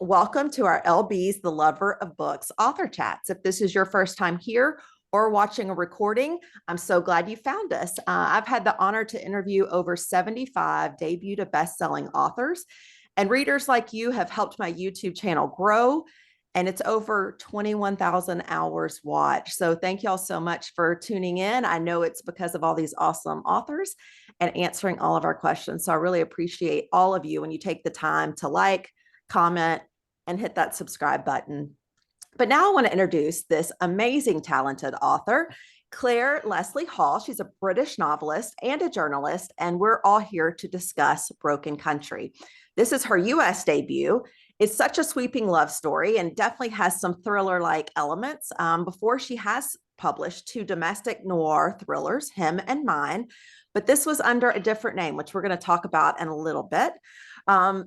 Welcome to our LB's The Lover of Books author chats. If this is your first time here or watching a recording, I'm so glad you found us. I've had the honor to interview over 75 debut to best-selling authors, and readers like you have helped my YouTube channel grow, and it's over 21,000 hours watched. So thank y'all so much for tuning in. I know it's because of all these awesome authors and answering all of our questions. So I really appreciate all of you when you take the time to like, comment, and hit that subscribe button. But now I want to introduce this amazing, talented author, Clare Leslie Hall. She's a British novelist and a journalist, and we're all here to discuss Broken Country. This is her US debut. It's such a sweeping love story and definitely has some thriller-like elements. Before, she has published two domestic noir thrillers, Him and Mine, but this was under a different name, which we're going to talk about in a little bit.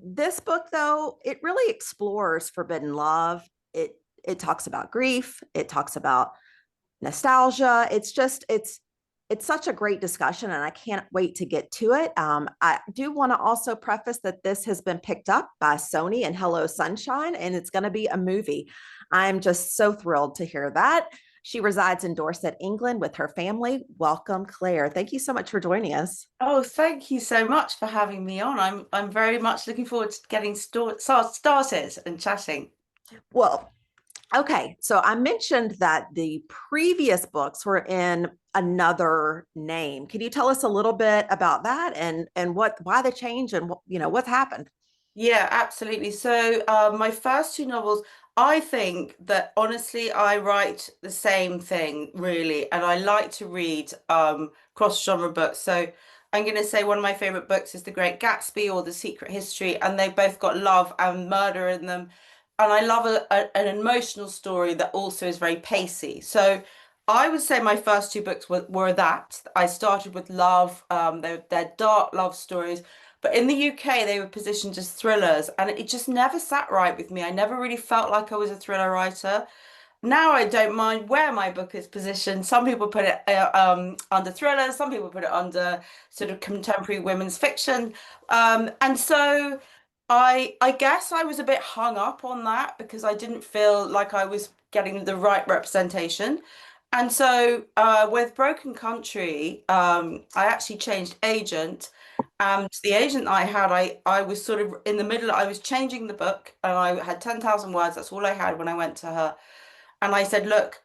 This book, though, it really explores forbidden love. It talks about grief. It talks about nostalgia. It's such a great discussion, and I can't wait to get to it. I do want to also preface that this has been picked up by Sony and Hello Sunshine, and it's going to be a movie. I'm just so thrilled to hear that. She resides in Dorset, England with her family. Welcome, Clare. Thank you so much for joining us. Oh, thank you so much for having me on. I'm very much looking forward to getting started and chatting. Well, okay, so I mentioned that the previous books were in another name. Can you tell us a little bit about that and why the change and what's happened? Yeah, absolutely. So my first two novels, I think that honestly, I write the same thing really, and I like to read cross-genre books. So I'm going to say one of my favorite books is The Great Gatsby or The Secret History, and they've both got love and murder in them. And I love an emotional story that also is very pacey. So I would say my first two books were that. I started with love. They're dark love stories. But in the UK, they were positioned as thrillers, and it just never sat right with me. I never really felt like I was a thriller writer. Now I don't mind where my book is positioned. Some people put it under thriller, some people put it under sort of contemporary women's fiction. And so I guess I was a bit hung up on that because I didn't feel like I was getting the right representation. And so with Broken Country, I actually changed agent. And the agent I had, I was sort of in the middle, I was changing the book and I had 10,000 words. That's all I had when I went to her. And I said, look,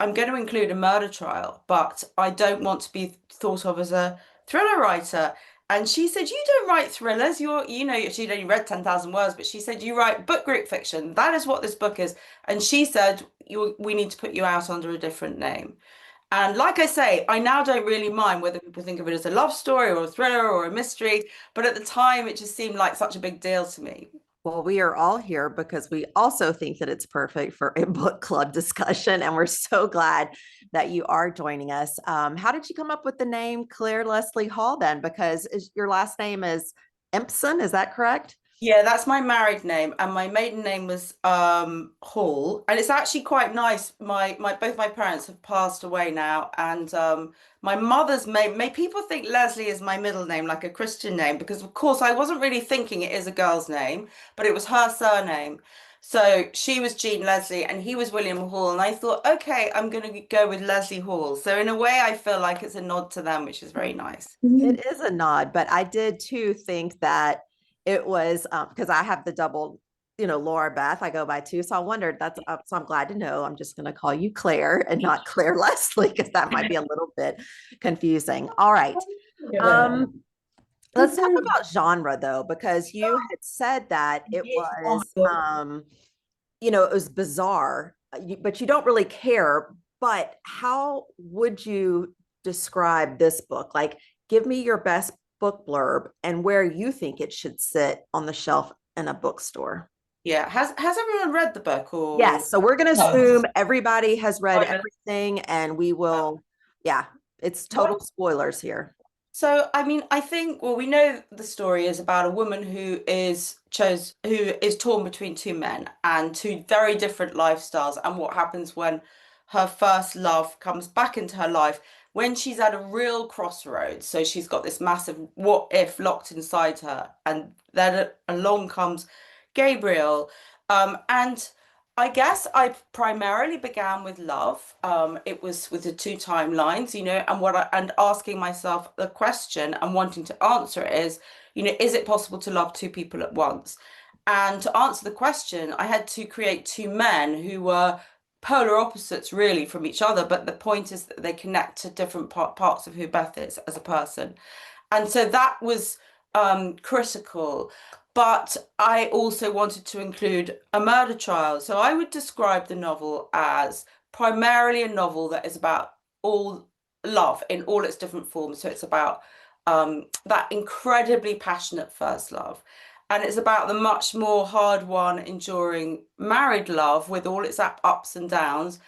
I'm going to include a murder trial, but I don't want to be thought of as a thriller writer. And she said, you don't write thrillers. She'd only read 10,000 words, but she said, you write book group fiction. That is what this book is. And she said, we need to put you out under a different name. And like I say, I now don't really mind whether people think of it as a love story or a thriller or a mystery, but at the time it just seemed like such a big deal to me. Well, we are all here because we also think that it's perfect for a book club discussion, and we're so glad that you are joining us. How did you come up with the name Clare Leslie Hall then? Because your last name is Empson, is that correct? Yeah, that's my married name, and my maiden name was Hall, and it's actually quite nice. My both my parents have passed away now, and my mother's may people think Leslie is my middle name, like a Christian name, because of course I wasn't really thinking it is a girl's name, but it was her surname. So she was Jean Leslie, and he was William Hall, and I thought, okay, I'm going to go with Leslie Hall. So in a way, I feel like it's a nod to them, which is very nice. It is a nod, but I did too think that it was because I have the double, Laura Beth, I go by too. So I wondered so I'm glad to know. I'm just going to call you Clare and not Clare Leslie because that might be a little bit confusing. All right. Um, let's talk about genre though, because you had said that it was bizarre, but you don't really care. But how would you describe this book? Like, give me your best book blurb and where you think it should sit on the shelf in a bookstore. Yeah, has everyone read the book or? Yes, so we're going to No. assume everybody has read Spoilers. everything, and we will, yeah, it's total spoilers here. So, I mean, I think, well, we know the story is about a woman who is torn between two men and two very different lifestyles, and what happens when her first love comes back into her life when she's at a real crossroads. So she's got this massive what if locked inside her, and then along comes Gabriel. And I guess I primarily began with love. It was with the two timelines, and asking myself the question and wanting to answer it is, is it possible to love two people at once? And to answer the question, I had to create two men who were polar opposites really from each other, but the point is that they connect to different parts of who Beth is as a person. And so that was critical. But I also wanted to include a murder trial. So I would describe the novel as primarily a novel that is about all love in all its different forms. So it's about that incredibly passionate first love. And it's about the much more hard-won, enduring married love with all its ups and downs.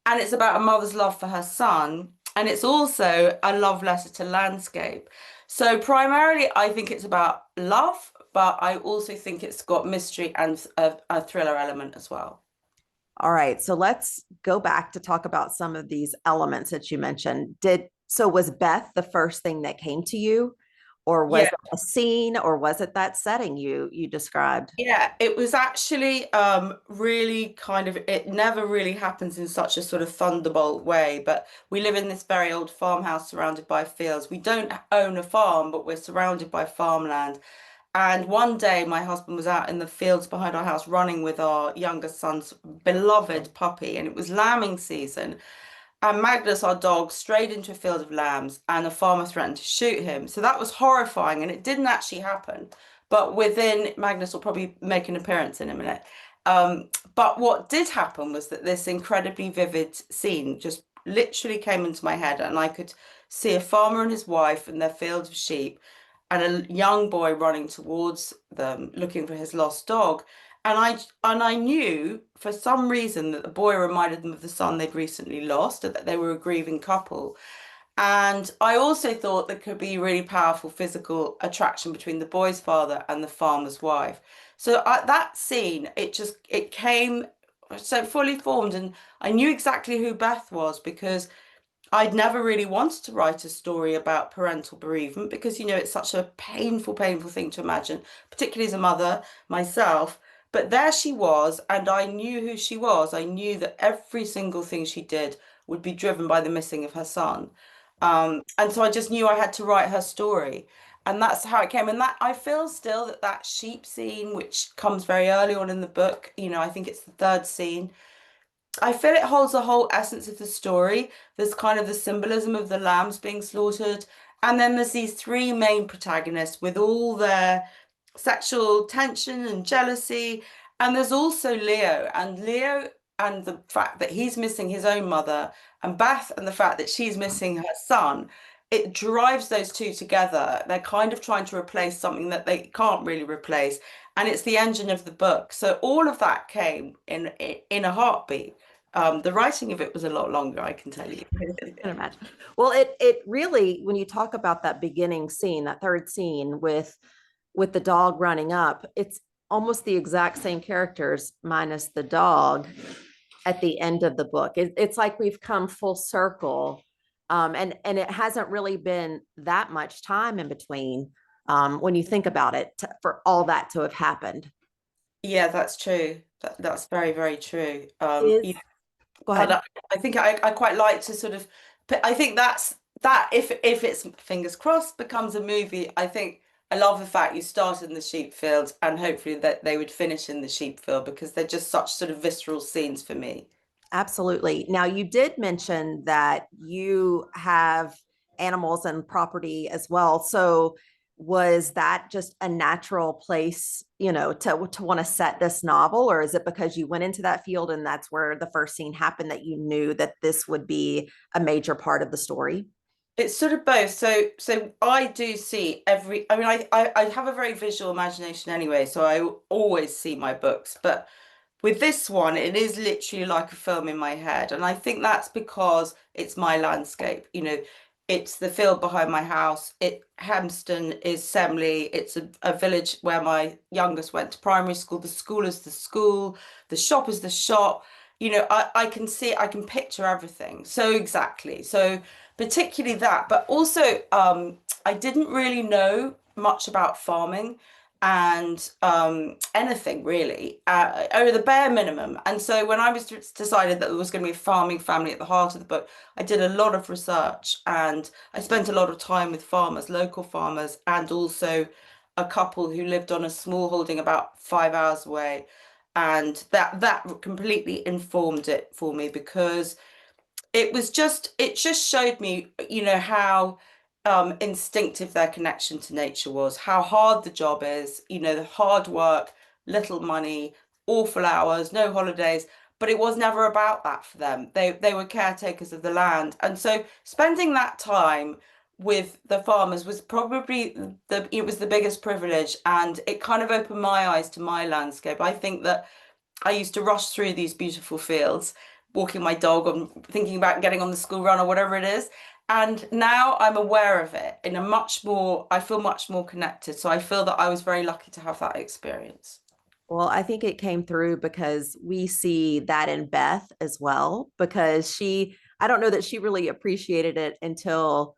And it's about a mother's love for her son. And it's also a love letter to landscape. So primarily, I think it's about love, but I also think it's got mystery and a thriller element as well. All right, so let's go back to talk about some of these elements that you mentioned. Was Beth the first thing that came to you, or was Yeah, it a scene, or was it that setting you described? yeah, it was actually really kind of, it never really happens in such a sort of thunderbolt way, but we live in this very old farmhouse surrounded by fields. We don't own a farm, but we're surrounded by farmland. And one day, my husband was out in the fields behind our house running with our youngest son's beloved puppy, and it was lambing season. And Magnus, our dog, strayed into a field of lambs, and a farmer threatened to shoot him. So that was horrifying, and it didn't actually happen. But within, Magnus will probably make an appearance in a minute. But what did happen was that this incredibly vivid scene just literally came into my head, and I could see a farmer and his wife in their field of sheep and a young boy running towards them looking for his lost dog. And I knew for some reason that the boy reminded them of the son they'd recently lost, and that they were a grieving couple. And I also thought there could be really powerful physical attraction between the boy's father and the farmer's wife. So that scene, it came so fully formed, and I knew exactly who Beth was because I'd never really wanted to write a story about parental bereavement because, it's such a painful, painful thing to imagine, particularly as a mother myself. But there she was, and I knew who she was. I knew that every single thing she did would be driven by the missing of her son. And so I just knew I had to write her story. And that's how it came. And that I feel still that sheep scene, which comes very early on in the book, I think it's the third scene, I feel it holds the whole essence of the story. There's kind of the symbolism of the lambs being slaughtered. And then there's these three main protagonists with all their sexual tension and jealousy. And there's also Leo and the fact that he's missing his own mother, and Beth and the fact that she's missing her son. It drives those two together. They're kind of trying to replace something that they can't really replace. And it's the engine of the book. So all of that came in a heartbeat. The writing of it was a lot longer, I can tell you. I can imagine. Well, it really, when you talk about that beginning scene, that third scene with the dog running up, it's almost the exact same characters minus the dog at the end of the book. It's like we've come full circle. And it hasn't really been that much time in between, when you think about it, for all that to have happened. Yeah, that's true. That's very, very true. Is Go And ahead. I think I quite like to sort of, I think that's that if it's fingers crossed becomes a movie, I think I love the fact you started in the sheep field and hopefully that they would finish in the sheep field because they're just such sort of visceral scenes for me. Absolutely. Now, you did mention that you have animals and property as well. So, was that just a natural place, to want to set this novel, or is it because you went into that field and that's where the first scene happened that you knew that this would be a major part of the story? It's sort of both. So I do see I mean, I have a very visual imagination anyway, so I always see my books. But with this one, it is literally like a film in my head. And I think that's because it's my landscape. It's the field behind my house. Hempston is Semley. It's a village where my youngest went to primary school. The school is the school. The shop is the shop. I can see, I can picture everything so exactly. So particularly that, but also I didn't really know much about farming. and anything really, or the bare minimum. And so when I was decided that there was going to be a farming family at the heart of the book, I did a lot of research and I spent a lot of time with farmers, local farmers, and also a couple who lived on a small holding about 5 hours away. And that completely informed it for me, because it just showed me, how instinctive their connection to nature was, how hard the job is, the hard work, little money, awful hours, no holidays, but it was never about that for them. They were caretakers of the land. And so spending that time with the farmers was probably it was the biggest privilege, and it kind of opened my eyes to my landscape. I think that I used to rush through these beautiful fields, walking my dog or thinking about getting on the school run or whatever it is. And now I'm aware of it in a much more, I feel much more connected. So I feel that I was very lucky to have that experience. Well, I think it came through because we see that in Beth as well, because I don't know that she really appreciated it until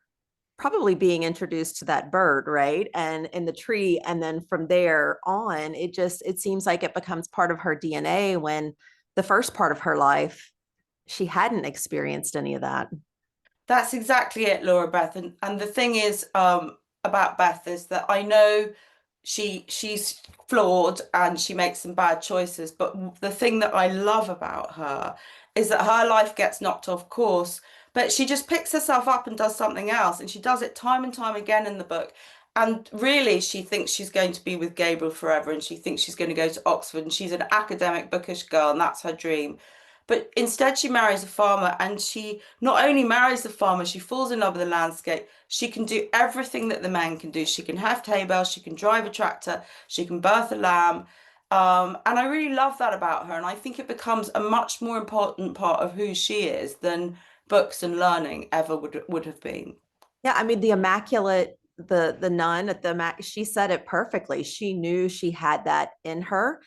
probably being introduced to that bird, right? And in the tree. And then from there on, it seems like it becomes part of her DNA when the first part of her life, she hadn't experienced any of that. That's exactly it, Laura Beth. And the thing is, about Beth is that I know she's flawed and she makes some bad choices, but the thing that I love about her is that her life gets knocked off course, but she just picks herself up and does something else, and she does it time and time again in the book. And really, she thinks she's going to be with Gabriel forever, and she thinks she's going to go to Oxford, and she's an academic, bookish girl, and that's her dream. But instead, she marries a farmer, and she not only marries the farmer, she falls in love with the landscape. She can do everything that the man can do. She can have hay bales, she can drive a tractor, she can birth a lamb. And I really love that about her. And I think it becomes a much more important part of who she is than books and learning ever would have been. Yeah, I mean the immaculate, the nun at she said it perfectly. She knew she had that in her.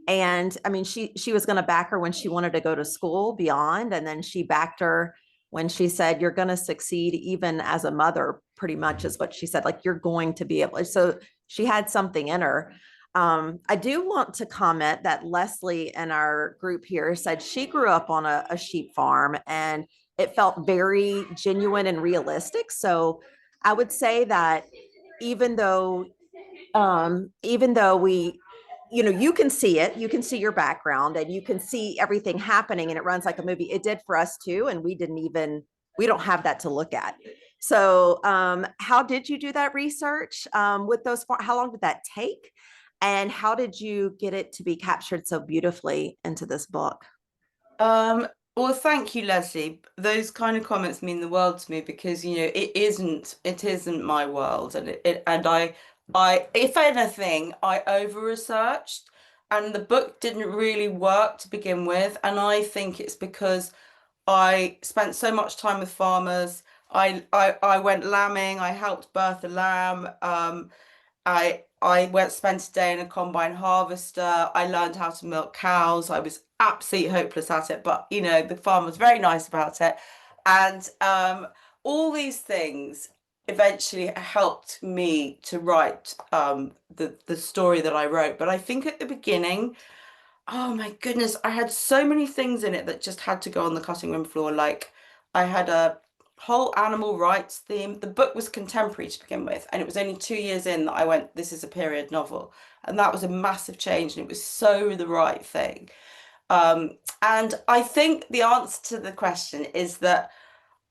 And I mean, she was going to back her when she wanted to go to school beyond, and then she backed her when she said, "You're going to succeed, even as a mother." Pretty much is what she said. Like you're going to be able. So she had something in her. I do want to comment that Leslie in our group here said she grew up on a sheep farm, and it felt very genuine and realistic. So I would say that even though we, you can see it, you can see your background and you can see everything happening and it runs like a movie. It did for us too. And we don't have that to look at. So how did you do that research with those? How long did that take? And how did you get it to be captured so beautifully into this book? Um, well, thank you, Leslie. Those kind of comments mean the world to me, because it isn't my world, and if anything, I over researched, and the book didn't really work to begin with, and I think it's because I spent so much time with farmers. I went lambing. I helped birth a lamb. I went spent a day in a combine harvester. I learned how to milk cows. I was absolutely hopeless at it, but the farm was very nice about it. And all these things eventually helped me to write the story that I wrote. But I think at the beginning, oh my goodness, I had so many things in it that just had to go on the cutting room floor. Like I had a whole animal rights theme. The book was contemporary to begin with, and it was only 2 years in that I went, this is a period novel. And that was a massive change, and it was so the right thing. And I think the answer to the question is that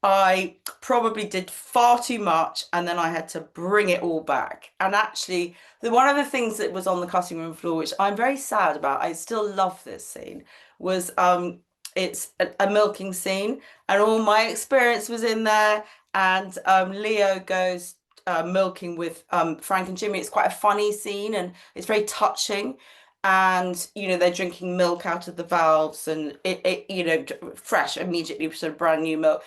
I probably did far too much, and then I had to bring it all back. And actually, one of the things that was on the cutting room floor, which I'm very sad about, I still love this scene, was it's a milking scene, and all my experience was in there. And Leo goes milking with Frank and Jimmy. It's quite a funny scene, and it's very touching. And they're drinking milk out of the valves, and fresh, immediately, sort of brand new milk.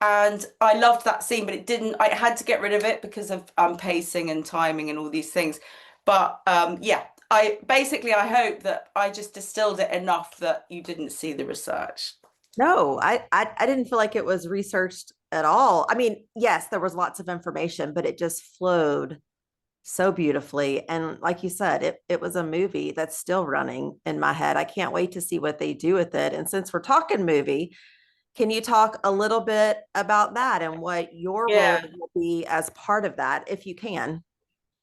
And I loved that scene, but I had to get rid of it because of pacing and timing and all these things. But yeah, I hope that I just distilled it enough that you didn't see the research. No, I didn't feel like it was researched at all. I mean, yes, there was lots of information, but it just flowed so beautifully. And like you said, it was a movie that's still running in my head. I can't wait to see what they do with it. And since we're talking movie, can you talk a little bit about that and what your role Yeah. will be as part of that, if you can?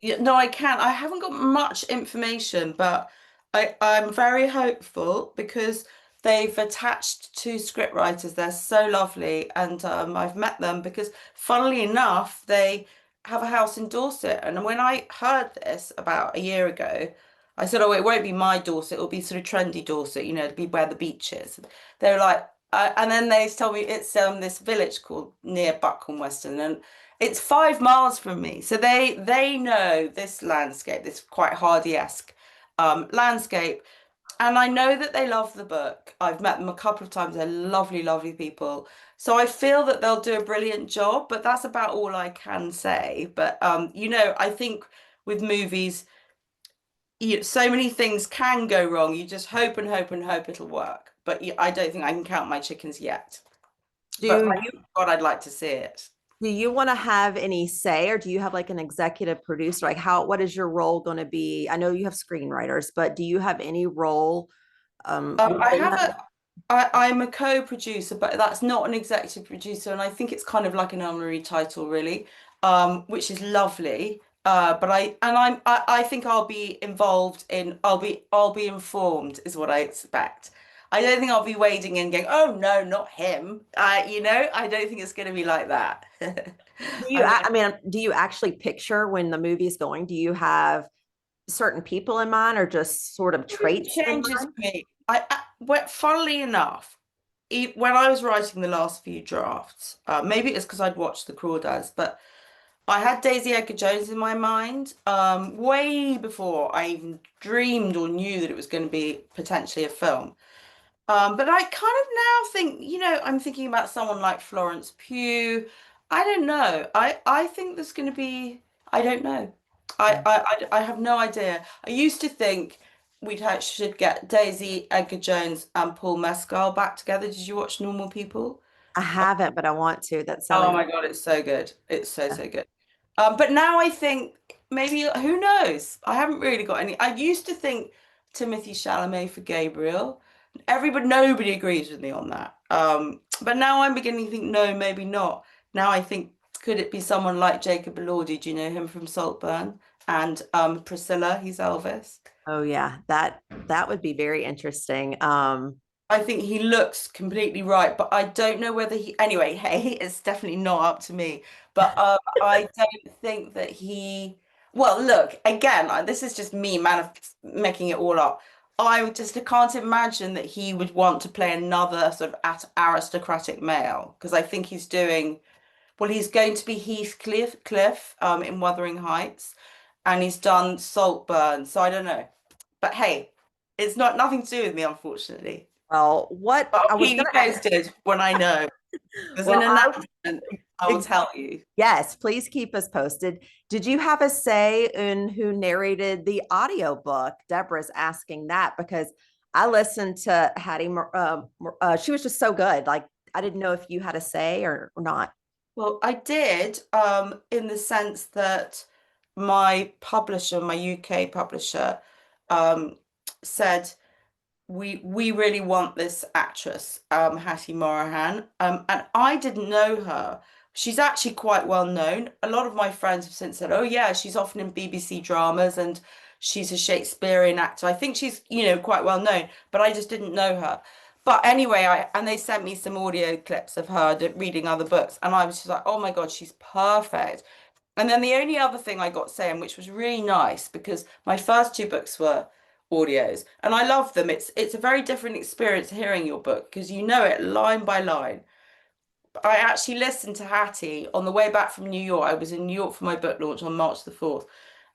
Yeah, no, I can. I haven't got much information, but I'm very hopeful because they've attached two script writers. They're so lovely, and I've met them because, funnily enough, they have a house in Dorset. And when I heard this about a year ago, I said, "Oh, it won't be my Dorset. It'll be sort of trendy Dorset, it'll be where the beach is." They were like, and then they told me it's this village called near Buckhorn Weston, and it's 5 miles from me, so they know this landscape, this quite Hardy-esque landscape, and I know that they love the book. I've met them a couple of times. They're lovely, lovely people. So I feel that they'll do a brilliant job, but that's about all I can say. But I think with movies, so many things can go wrong. You just hope and hope and hope it'll work. But I don't think I can count my chickens yet. But Do my you God, I'd like to see it. do you want to have any say, or do you have like an executive producer? Like what is your role going to be? I know you have screenwriters, but do you have any role I within have that? I'm a co-producer, but that's not an executive producer, and I think it's kind of like an honorary title, really, which is lovely. But I think I'll be involved in, I'll be informed, is what I expect. I don't think I'll be wading in going, oh no, not him. I don't think it's going to be like that. I'm I mean, do you actually picture when the movie's going? Do you have certain people in mind, or just sort of It traits in changes mind? me. Well, funnily enough, when I was writing the last few drafts, maybe it's because I'd watched The Crawdads, but I had Daisy Edgar Jones in my mind, way before I even dreamed or knew that it was going to be potentially a film. But I kind of now think, I'm thinking about someone like Florence Pugh. I don't know. I think there's going to be, I don't know. I have no idea. I used to think should get Daisy Edgar Jones and Paul Mescal back together. Did you watch Normal People? I haven't, but I want to. That Oh sounded my God, it's so good. It's so, so good. But now I think maybe, who knows? I haven't really got any. I used to think Timothy Chalamet for Gabriel. Nobody agrees with me on that. But now I'm beginning to think, no, maybe not. Now I think, could it be someone like Jacob Elordi? Do you know him from Saltburn? And Priscilla, he's Elvis. oh yeah, that would be very interesting. I think he looks completely right, but I don't know whether anyway, hey, it's definitely not up to me. But I don't think that well, look, again, this is just me making it all up. I can't imagine that he would want to play another sort of aristocratic male because I think well, he's going to be Cliff in Wuthering Heights, and he's done Saltburn, so I don't know. But hey, it's not nothing to do with me, unfortunately. well, what But I'll I was keep you gonna posted when I know. There's an well, announcement. I will I tell you. yes, please keep us posted. Did you have a say in who narrated the audiobook? Deborah's asking that because I listened to Hattie. She was just so good. Like I didn't know if you had a say or not. Well, I did, in the sense that my publisher, my UK publisher, um, said we really want this actress, Hattie Morahan, and I didn't know her. She's actually quite well known. A lot of my friends have since said, "Oh yeah, she's often in BBC dramas and she's a Shakespearean actor." I think she's, quite well known, but I just didn't know her. But anyway, and they sent me some audio clips of her reading other books, and I was just like, "Oh my God, she's perfect." And then the only other thing I got saying, which was really nice, because my first two books were audios, and I love them. It's a very different experience hearing your book because you know it line by line. I actually listened to Hattie on the way back from New York. I was in New York for my book launch on March the 4th.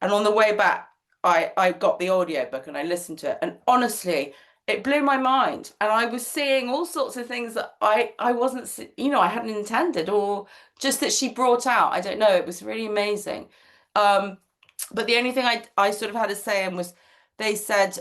And on the way back, I got the audiobook and I listened to it. And honestly, it blew my mind. And I was seeing all sorts of things that I wasn't, I hadn't intended, or just that she brought out. I don't know. It was really amazing. But the only thing I sort of had to say in was they said,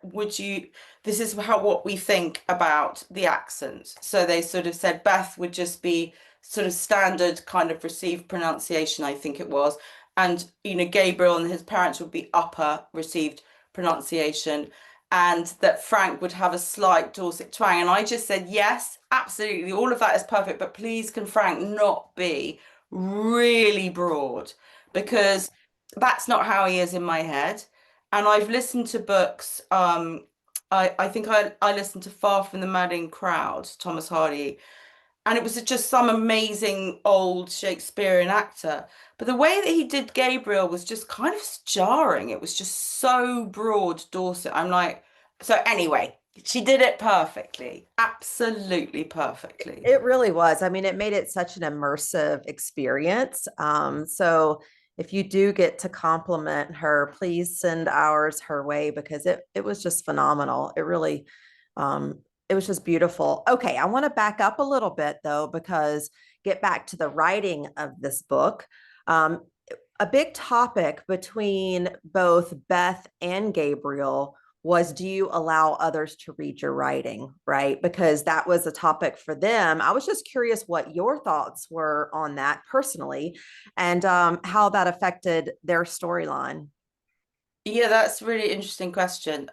would you, this is what we think about the accents. So they sort of said Beth would just be sort of standard kind of received pronunciation, I think it was. and Gabriel and his parents would be upper received pronunciation, and that Frank would have a slight Dorset twang. And I just said, yes, absolutely, all of that is perfect, but please can Frank not be really broad, because that's not how he is in my head. And I've listened to books. I think I listened to Far from the Madding Crowd, Thomas Hardy, and it was just some amazing old Shakespearean actor. But the way that he did Gabriel was just kind of jarring. It was just so broad Dorset. I'm like, so anyway, she did it perfectly, absolutely perfectly. It really was. I mean, it made it such an immersive experience. So if you do get to compliment her, please send ours her way because it was just phenomenal. It really it was just beautiful. Okay, I want to back up a little bit though, because get back to the writing of this book. Um, a big topic between both Beth and Gabriel was, do you allow others to read your writing, right? Because that was a topic for them. I was just curious what your thoughts were on that personally, and how that affected their storyline. Yeah, that's a really interesting question.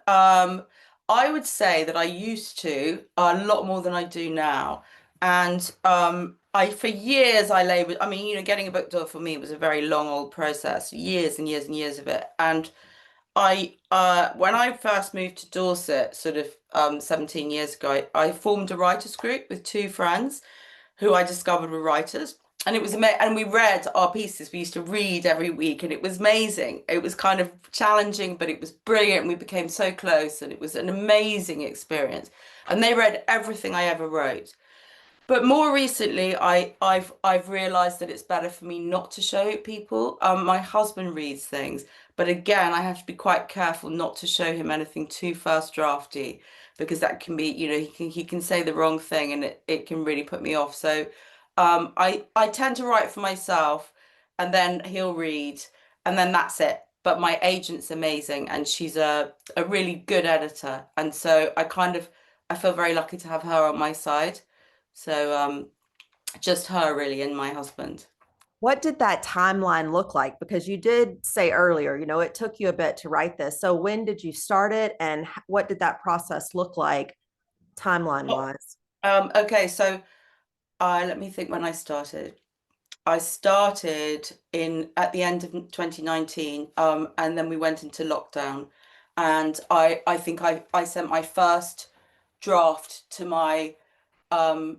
I would say that I used to a lot more than I do now. And I for years I labored. I mean, getting a book deal for me was a very long old process, years and years and years of it. And I when I first moved to Dorset, sort of 17 years ago, I formed a writers group with two friends who I discovered were writers. And it was amazing. And we read our pieces. We used to read every week, and it was amazing. It was kind of challenging, but it was brilliant. And we became so close, and it was an amazing experience. And they read everything I ever wrote. But more recently, I've realized that it's better for me not to show people. My husband reads things, but again, I have to be quite careful not to show him anything too first drafty, because that can be, he can say the wrong thing, and it can really put me off. So I tend to write for myself, and then he'll read, and then that's it. But my agent's amazing, and she's a really good editor, and so I feel very lucky to have her on my side. So just her really, and my husband. What did that timeline look like? Because you did say earlier, it took you a bit to write this. So when did you start it, and what did that process look like timeline Oh, wise? okay, so let me think when I started. I started in at the end of 2019, and then we went into lockdown, and I think I sent my first draft to um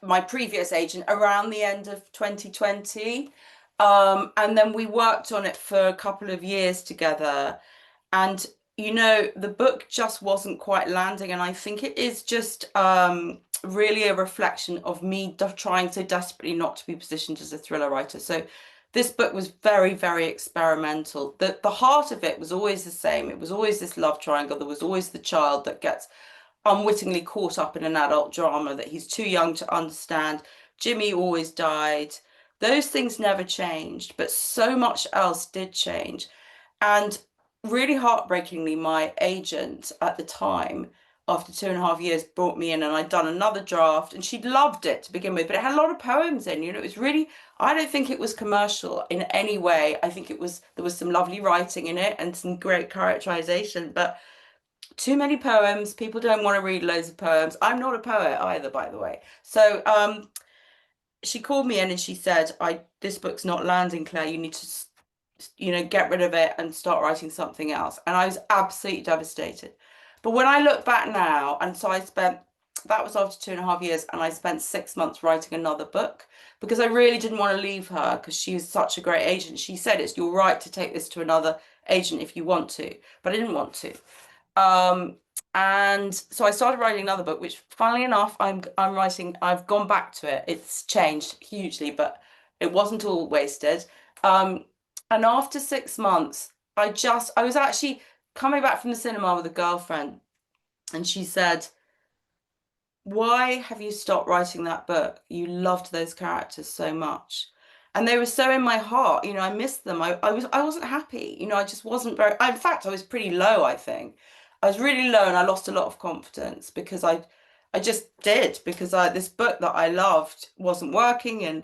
my previous agent around the end of 2020. And then we worked on it for a couple of years together. And the book just wasn't quite landing, and I think it is just really a reflection of me trying so desperately not to be positioned as a thriller writer. So this book was very, very experimental. The heart of it was always the same. It was always this love triangle. There was always the child that gets unwittingly caught up in an adult drama that he's too young to understand. Jimmy always died. Those things never changed, but so much else did change. And really heartbreakingly, my agent at the time, after 2.5 years, brought me in, and I'd done another draft, and she'd loved it to begin with, but it had a lot of poems in, it was really, I don't think it was commercial in any way. I think there was some lovely writing in it and some great characterization, but too many poems. People don't want to read loads of poems. I'm not a poet either, by the way. So she called me in and she said, this book's not landing, Claire. You need to, get rid of it and start writing something else. And I was absolutely devastated. But when I look back now, and so that was after 2.5 years, and I spent 6 months writing another book because I really didn't want to leave her because she was such a great agent. She said, it's your right to take this to another agent if you want to, but I didn't want to. Um, and so I started writing another book, which funnily enough, I've gone back to it. It's changed hugely, but it wasn't all wasted. Um, and after 6 months, I was actually coming back from the cinema with a girlfriend, and she said, why have you stopped writing that book? You loved those characters so much. And they were so in my heart, I missed them. I wasn't happy, I just wasn't in fact, I was pretty low, I think. I was really low, and I lost a lot of confidence because I just did, because this book that I loved wasn't working. And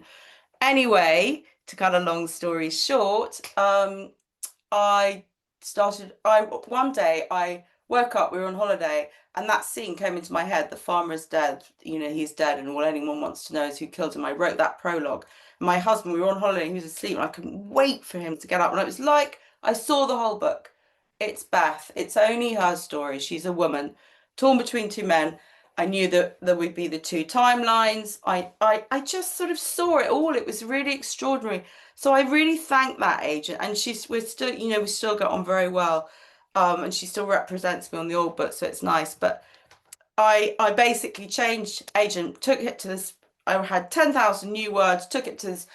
anyway, to cut a long story short, I one day I woke up, we were on holiday, and that scene came into my head. The farmer's dead, he's dead, and all anyone wants to know is who killed him. I wrote that prologue. My husband, we were on holiday, he was asleep, and I couldn't wait for him to get up. And it was like I saw the whole book. It's Beth. It's only her story. She's a woman torn between two men. I knew that there would be the two timelines. I just sort of saw it all. It was really extraordinary. So I really thank that agent, and we're still, we still get on very well, and she still represents me on the old book, so it's nice. But I basically changed agent, took it to this. I had 10,000 new words, took it to this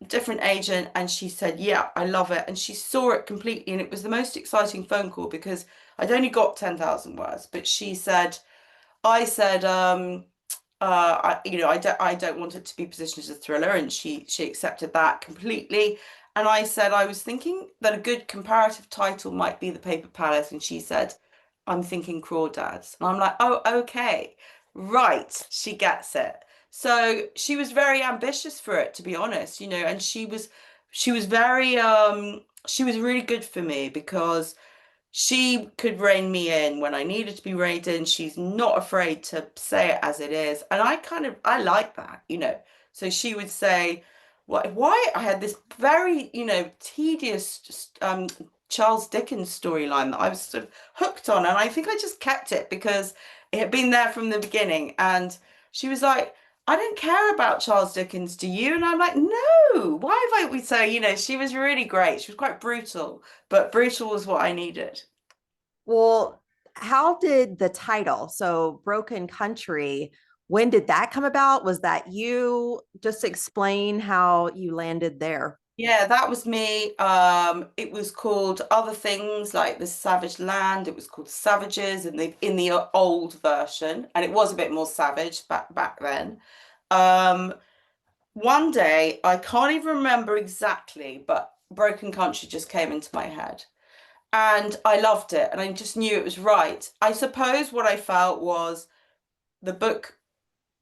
different agent, and she said, "Yeah, I love it," and she saw it completely, and it was the most exciting phone call because I'd only got 10,000 words, but she said, I said, I don't want it to be positioned as a thriller, and she accepted that completely. And I said I was thinking that a good comparative title might be The Paper Palace, and she said, I'm thinking Crawdads. And I'm like, oh, okay, right, she gets it. So she was very ambitious for it, to be honest, and she was very she was really good for me because she could rein me in when I needed to be reined in. She's not afraid to say it as it is. And I like that. So she would say, why I had this very, tedious Charles Dickens storyline that I was sort of hooked on. And I think I just kept it because it had been there from the beginning. And she was like, I don't care about Charles Dickens, do you? And I'm like, no, why have we so, she was really great. She was quite brutal, but brutal was what I needed. Well, how did the title, so Broken Country, when did that come about? Was that you? Just explain how you landed there. Yeah, that was me. It was called other things like The Savage Land. It was called Savages in the old version, and it was a bit more savage back then. Um, One day, I can't even remember exactly, but Broken Country just came into my head. And I loved it, and I just knew it was right. I suppose what I felt was the book,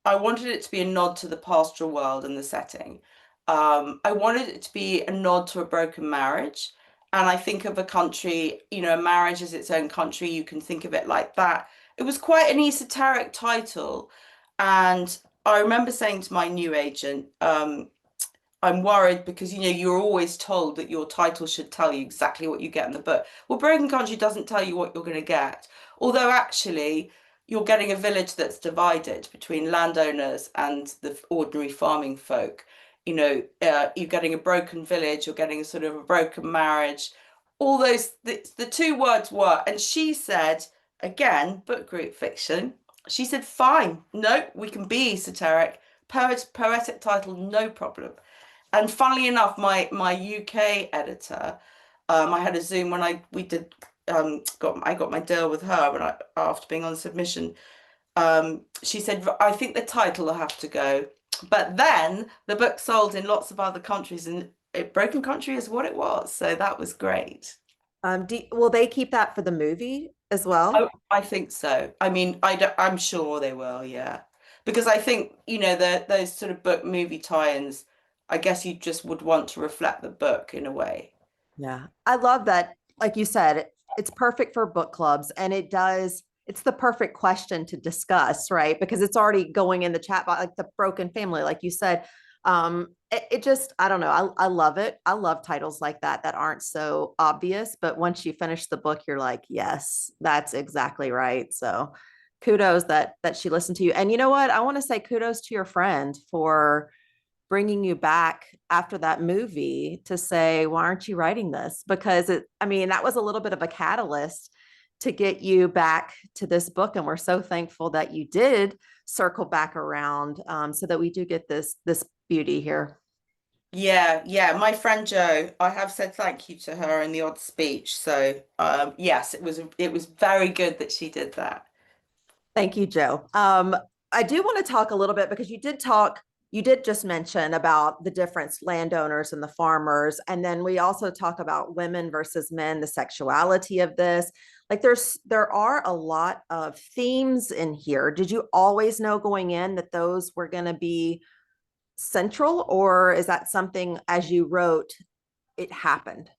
I wanted it to be a nod to the pastoral world and the setting. I wanted it to be a nod to a broken marriage. And I think of a country, a marriage is its own country. You can think of it like that. It was quite an esoteric title. And I remember saying to my new agent, I'm worried because you're always told that your title should tell you exactly what you get in the book. Well, Broken Country doesn't tell you what you're going to get, although actually you're getting a village that's divided between landowners and the ordinary farming folk. You're getting a broken village, you're getting a sort of a broken marriage. All those the two words were, and she said, again, book group fiction. She said, fine, no, we can be esoteric, poetic title, no problem. And funnily enough, my UK editor, I had a Zoom when we did I got my deal with her when after being on submission. She said, I think the title will have to go. But then the book sold in lots of other countries, and Broken Country is what it was. So that was great. Will they keep that for the movie as Oh, well? I think so. I mean, I'm sure they will, yeah. Because I think, those sort of book movie tie-ins, I guess you just would want to reflect the book in a way. Yeah. I love that. Like you said, it's perfect for book clubs, and it's the perfect question to discuss, right? Because it's already going in the chat box, like the broken family, like you said. It just, I don't know. I love it. I love titles like that aren't so obvious, but once you finish the book, you're like, yes, that's exactly right. So kudos that she listened to you. And you know what? I want to say kudos to your friend for bringing you back after that movie to say, why aren't you writing this? Because that was a little bit of a catalyst to get you back to this book. And we're so thankful that you did circle back around, so that we do get this beauty here. Yeah, yeah. My friend Jo, I have said thank you to her in the odd speech. So, yes, it was very good that she did that. Thank you, Joe. I do want to talk a little bit because you did just mention about the difference landowners and the farmers. And then we also talk about women versus men, the sexuality of this. Like there are a lot of themes in here. Did you always know going in that those were going to be central, or is that something as you wrote, it happened?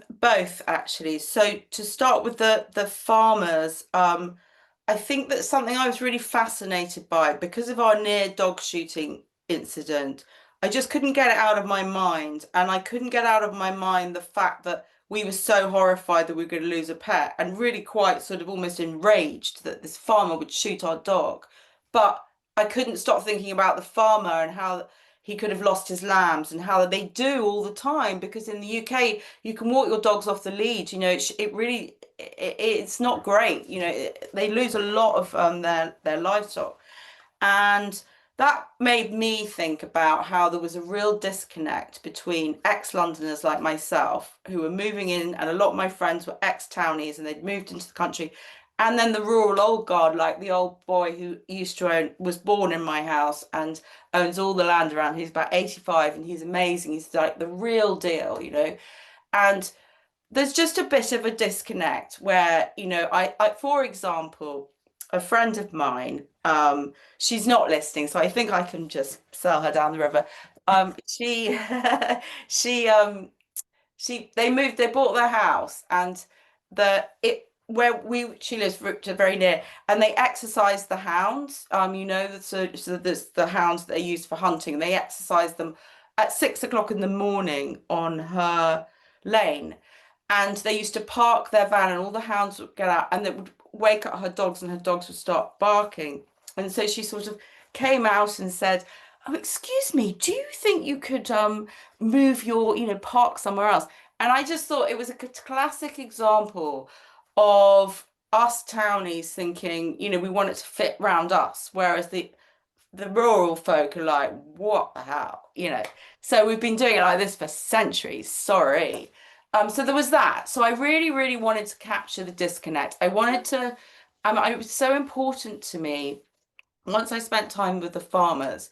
Both actually. So to start with the farmers, I think that's something I was really fascinated by because of our near dog shooting incident. I just couldn't get it out of my mind, and I couldn't get out of my mind the fact that we were so horrified that we were going to lose a pet, and really quite sort of almost enraged that this farmer would shoot our dog. But I couldn't stop thinking about the farmer and how he could have lost his lambs and how they do all the time, because in the UK you can walk your dogs off the lead. It really it's not great. They lose a lot of their livestock, and that made me think about how there was a real disconnect between ex-Londoners like myself who were moving in, and a lot of my friends were ex-townies and they'd moved into the country, and then the rural old guard, like the old boy who used to was born in my house and owns all the land around. He's about 85 and he's amazing. He's like the real deal. And there's just a bit of a disconnect where, for example, a friend of mine, she's not listening, so I think I can just sell her down the river. She, she, they bought their house, and she lives very near, and they exercise the hounds. So there's the hounds that are used for hunting. They exercise them at 6 o'clock in the morning on her lane, and they used to park their van, and all the hounds would get out, and they would wake up her dogs, and her dogs would start barking. And so she sort of came out and said, "Oh, excuse me, do you think you could move your, park somewhere else?" And I just thought it was a classic example of us townies thinking, we want it to fit round us, whereas the rural folk are like, what the hell, So we've been doing it like this for centuries. Sorry. So there was that. So I really, really wanted to capture the disconnect. I wanted to, it was so important to me once I spent time with the farmers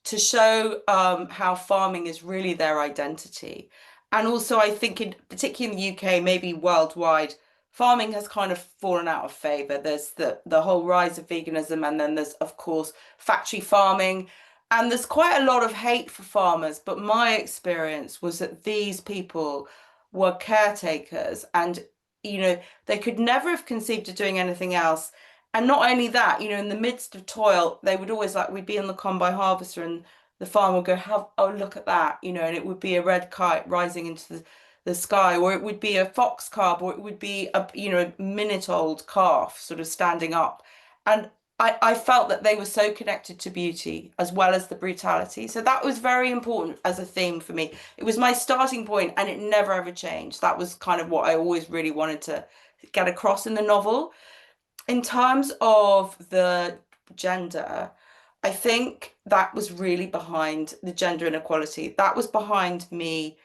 to show how farming is really their identity. And also, I think, particularly in the UK, maybe worldwide, farming has kind of fallen out of favour. There's the whole rise of veganism, and then there's, of course, factory farming. And there's quite a lot of hate for farmers. But my experience was that these people were caretakers, and, they could never have conceived of doing anything else. And not only that, in the midst of toil, they would always, like, we'd be in the combine harvester, and the farmer would go, "Oh, look at that," and it would be a red kite rising into the sky, or it would be a fox carp, or it would be a minute old calf sort of standing up. And I felt that they were so connected to beauty as well as the brutality. So that was very important as a theme for me. It was my starting point, and it never ever changed. That was kind of what I always really wanted to get across in the novel. In terms of the gender, I think that was really behind the gender inequality. That was behind me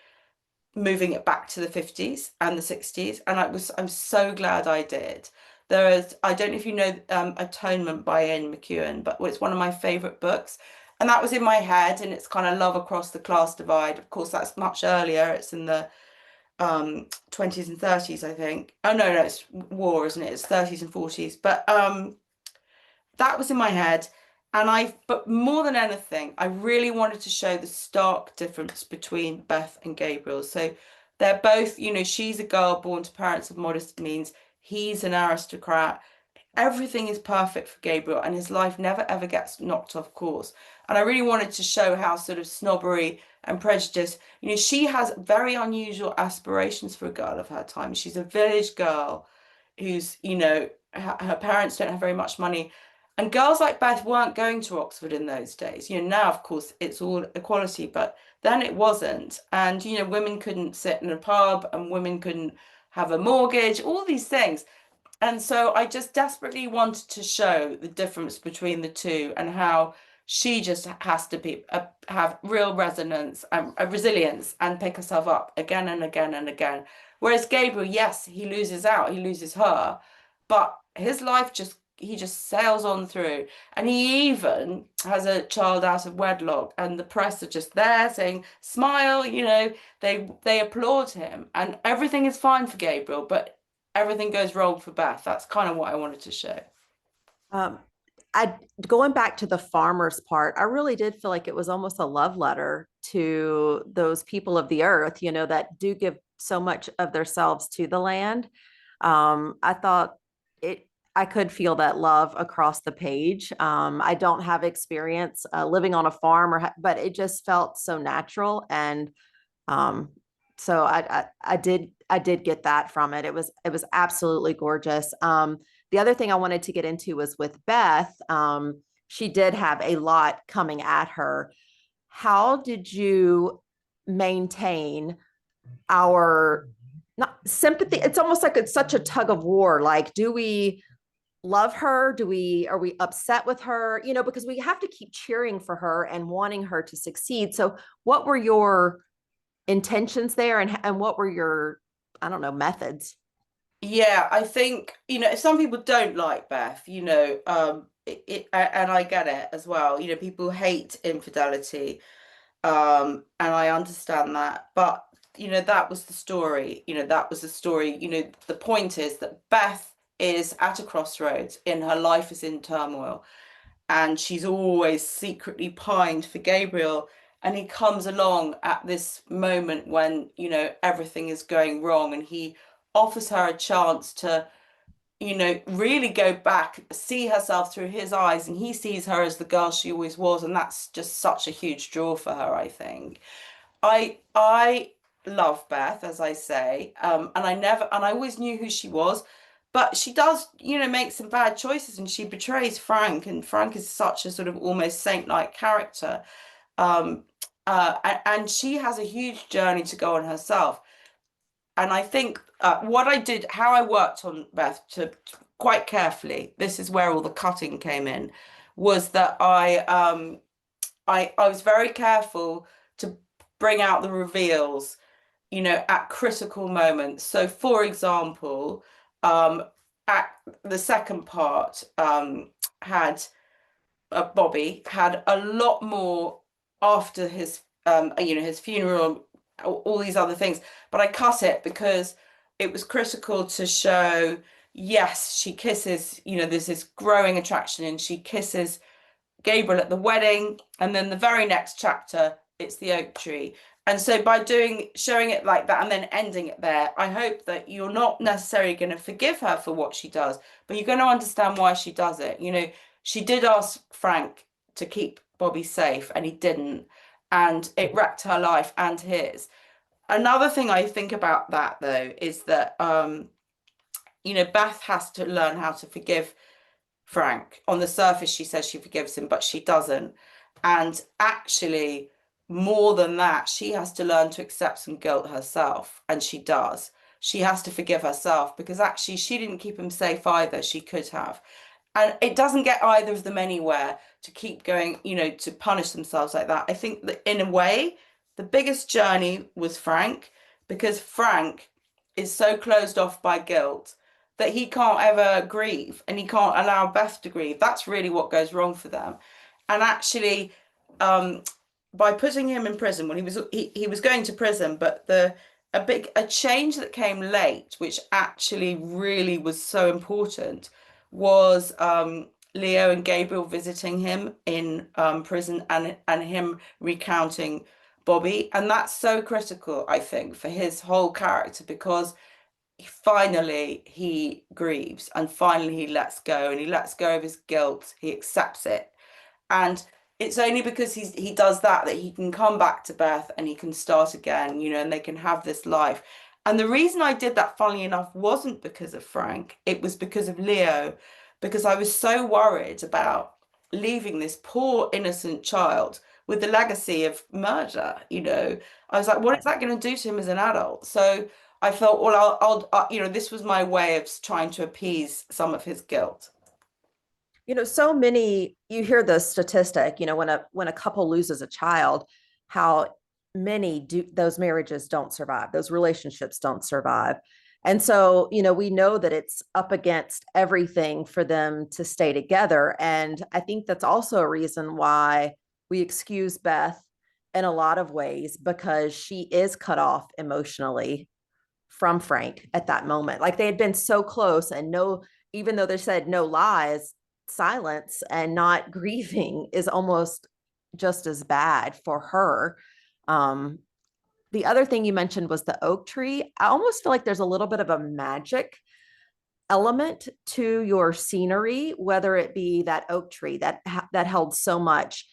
moving it back to the 50s and the 60s. And I'm so glad I did. I don't know if you know Atonement by Ian McEwan, but it's one of my favorite books. And that was in my head, and it's kind of love across the class divide. Of course, that's much earlier. It's in the 20s and 30s, I think. Oh no, it's war, isn't it? It's 30s and 40s. But that was in my head. But more than anything, I really wanted to show the stark difference between Beth and Gabriel. So they're both, she's a girl born to parents of modest means. He's an aristocrat. Everything is perfect for Gabriel, and his life never ever gets knocked off course. And I really wanted to show how sort of snobbery and prejudice, she has very unusual aspirations for a girl of her time. She's a village girl who's, her parents don't have very much money. And girls like Beth weren't going to Oxford in those days. Now, of course, it's all equality, but then it wasn't. And, women couldn't sit in a pub, and women couldn't have a mortgage, all these things. And so I just desperately wanted to show the difference between the two, and how she just has to have real resonance and resilience and pick herself up again and again and again. Whereas Gabriel, yes, he loses out, he loses her, but his life he just sails on through. And he even has a child out of wedlock, and the press are just there saying, "Smile," they applaud him, and everything is fine for Gabriel, but everything goes wrong for Beth. That's kind of what I wanted to show. Um, I going back to the farmers part, I really did feel like it was almost a love letter to those people of the earth, that do give so much of themselves to the land. I thought it, I could feel that love across the page. I don't have experience living on a farm, but it just felt so natural, and um, so I did get that from it. It was absolutely gorgeous. The other thing I wanted to get into was with Beth. She did have a lot coming at her. How did you maintain our not sympathy? It's almost like it's such a tug of war. Like, do we love her? Are we upset with her? Because we have to keep cheering for her and wanting her to succeed. So what were your intentions there, and what were your, I don't know, methods? Yeah, I think, if some people don't like Beth, and I get it as well. People hate infidelity, and I understand that. But, that was the story. That was the story. The point is that Beth is at a crossroads in her life is in turmoil, and she's always secretly pined for Gabriel. And he comes along at this moment when, everything is going wrong, and he offers her a chance to, really go back, see herself through his eyes, and he sees her as the girl she always was, and that's just such a huge draw for her, I think. I love Beth, as I say, and I always knew who she was, but she does, make some bad choices, and she betrays Frank, and Frank is such a sort of almost saint-like character. Um, and she has a huge journey to go on herself. And I think what I did, how I worked on Beth quite carefully, this is where all the cutting came in, was that I was very careful to bring out the reveals, at critical moments. So, for example, at the second part, had Bobby had a lot more after his, his funeral, all these other things. But I cut it because it was critical to show, yes, she kisses, there's this growing attraction, and she kisses Gabriel at the wedding, and then the very next chapter, it's the oak tree. And so by showing it like that and then ending it there, I hope that you're not necessarily going to forgive her for what she does, but you're going to understand why she does it. She did ask Frank to keep Bobby safe, and he didn't, and it wrecked her life and his. Another thing I think about that though is that Beth has to learn how to forgive Frank. On the surface, she says she forgives him, but she doesn't. And actually, more than that, she has to learn to accept some guilt herself. And she does. She has to forgive herself because actually she didn't keep him safe either. She could have. And it doesn't get either of them anywhere to keep going, to punish themselves like that. I think that in a way, the biggest journey was Frank, because Frank is so closed off by guilt that he can't ever grieve, and he can't allow Beth to grieve. That's really what goes wrong for them. And actually, um, by putting him in prison, when he was going to prison, but a change that came late, which actually really was so important, was Leo and Gabriel visiting him in prison, and him recounting Bobby. And that's so critical, I think, for his whole character, because finally he grieves, and finally he lets go, and he lets go of his guilt. He accepts it. And it's only because he does that he can come back to Beth, and he can start again, and they can have this life. And the reason I did that, funnily enough, wasn't because of Frank. It was because of Leo, because I was so worried about leaving this poor innocent child with the legacy of murder. I was like, what is that going to do to him as an adult? So I felt, well, this was my way of trying to appease some of his guilt. So many, you hear the statistic, when a couple loses a child, how many do those marriages don't survive, those relationships don't survive. And so, we know that it's up against everything for them to stay together. And I think that's also a reason why we excuse Beth in a lot of ways, because she is cut off emotionally from Frank at that moment. Like, they had been so close, and no, even though they said no lies, silence and not grieving is almost just as bad for her. Um, the other thing you mentioned was the oak tree. I almost feel like there's a little bit of a magic element to your scenery, whether it be that oak tree that held so much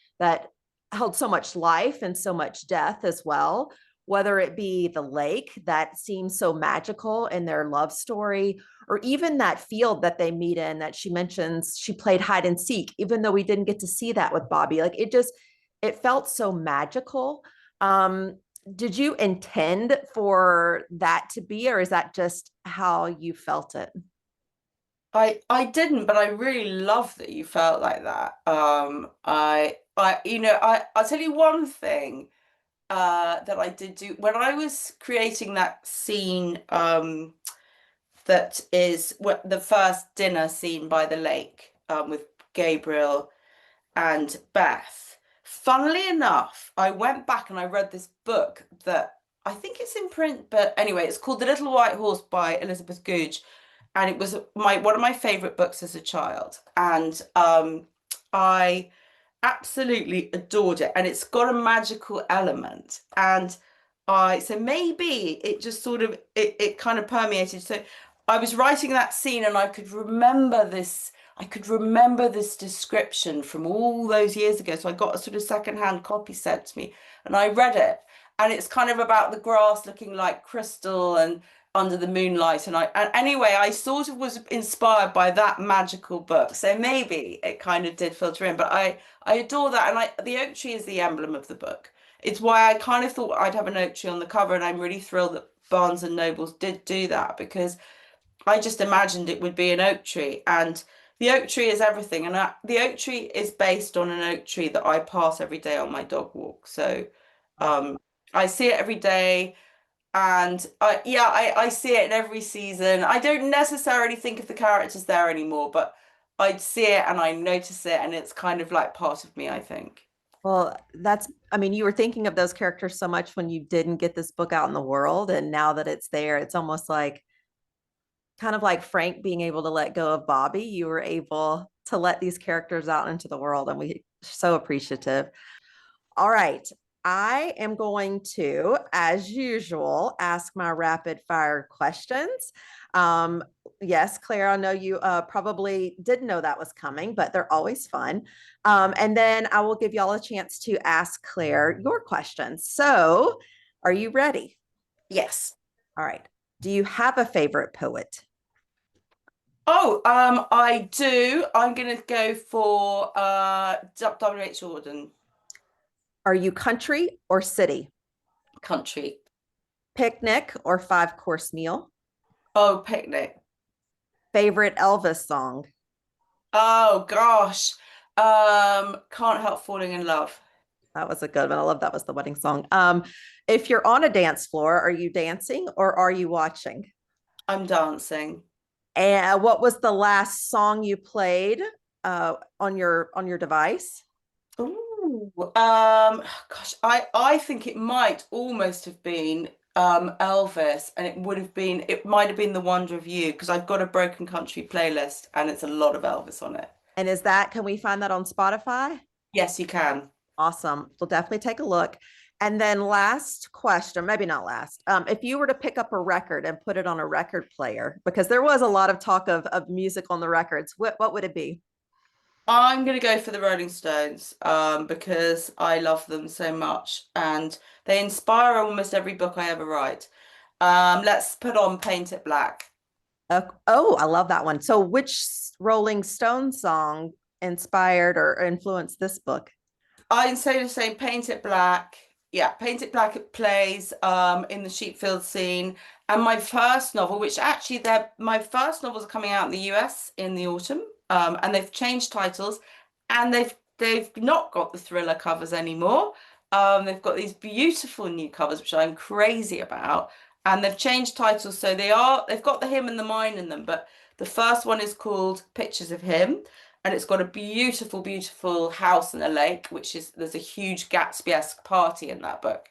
life and so much death as well, whether it be the lake that seems so magical in their love story, or even that field that they meet in that she mentions she played hide and seek, even though we didn't get to see that with Bobby. Like it felt so magical. Um, did you intend for that to be, or is that just how you felt it? I didn't, but I really love that you felt like that. I'll tell you one thing that I did do when I was creating that scene, that is the first dinner scene by the lake, with Gabriel and Beth. Funnily enough, I went back and I read this book that I think it's in print, but anyway, it's called The Little White Horse by Elizabeth Goudge, and it was one of my favorite books as a child, and I absolutely adored it, and it's got a magical element, and I so maybe it just sort of it kind of permeated. So I was writing that scene and I could remember this description from all those years ago. So I got a sort of secondhand copy sent to me and I read it. And it's kind of about the grass looking like crystal and under the moonlight. And anyway, I sort of was inspired by that magical book. So maybe it kind of did filter in. But I adore that. And the oak tree is the emblem of the book. It's why I kind of thought I'd have an oak tree on the cover. And I'm really thrilled that Barnes and Nobles did do that, because I just imagined it would be an oak tree, and the oak tree is everything. And the oak tree is based on an oak tree that I pass every day on my dog walk. So um, I see it every day, and I see it in every season. I don't necessarily think of the characters there anymore, but I'd see it and I notice it, and it's kind of like part of me, I think. Well, I mean, you were thinking of those characters so much when you didn't get this book out in the world. And now that it's there, it's almost like kind of like Frank being able to let go of Bobby. You were able to let these characters out into the world. And we so appreciative. All right. I am going to, as usual, ask my rapid fire questions. Um, yes, Claire, I know you probably didn't know that was coming, but they're always fun. And then I will give y'all a chance to ask Claire your questions. So, are you ready? Yes. All right. Do you have a favorite poet? Oh, I do. I'm gonna go for W.H. Auden. Are you country or city? Country. Picnic or five-course meal? Oh, picnic. Favorite Elvis song? Oh gosh. Can't help falling in love. That was a good one. I love that was the wedding song. If you're on a dance floor, are you dancing or are you watching? I'm dancing. And what was the last song you played on your device? Ooh, gosh, I think it might almost have been Elvis, and it might have been The Wonder of You, because I've got a Broken Country playlist and it's a lot of Elvis on it. And can we find that on Spotify? Yes, you can. Awesome. We'll definitely take a look. And then last question, maybe not last. If you were to pick up a record and put it on a record player, because there was a lot of talk of music on the records, what would it be? I'm gonna go for the Rolling Stones, because I love them so much and they inspire almost every book I ever write. Let's put on Paint It Black. Oh, I love that one. So which Rolling Stone song inspired or influenced this book? I'd say the same, Paint It Black. Yeah, Paint It Black, it plays in the Sheepfield scene. And my first novel, which actually my first novels are coming out in the US in the autumn. And they've changed titles, and they've not got the thriller covers anymore. They've got these beautiful new covers, which I'm crazy about. And they've changed titles, so they've got the him and the mine in them, but the first one is called Pictures of Him, and it's got a beautiful, beautiful house and a lake, there's a huge Gatsby-esque party in that book.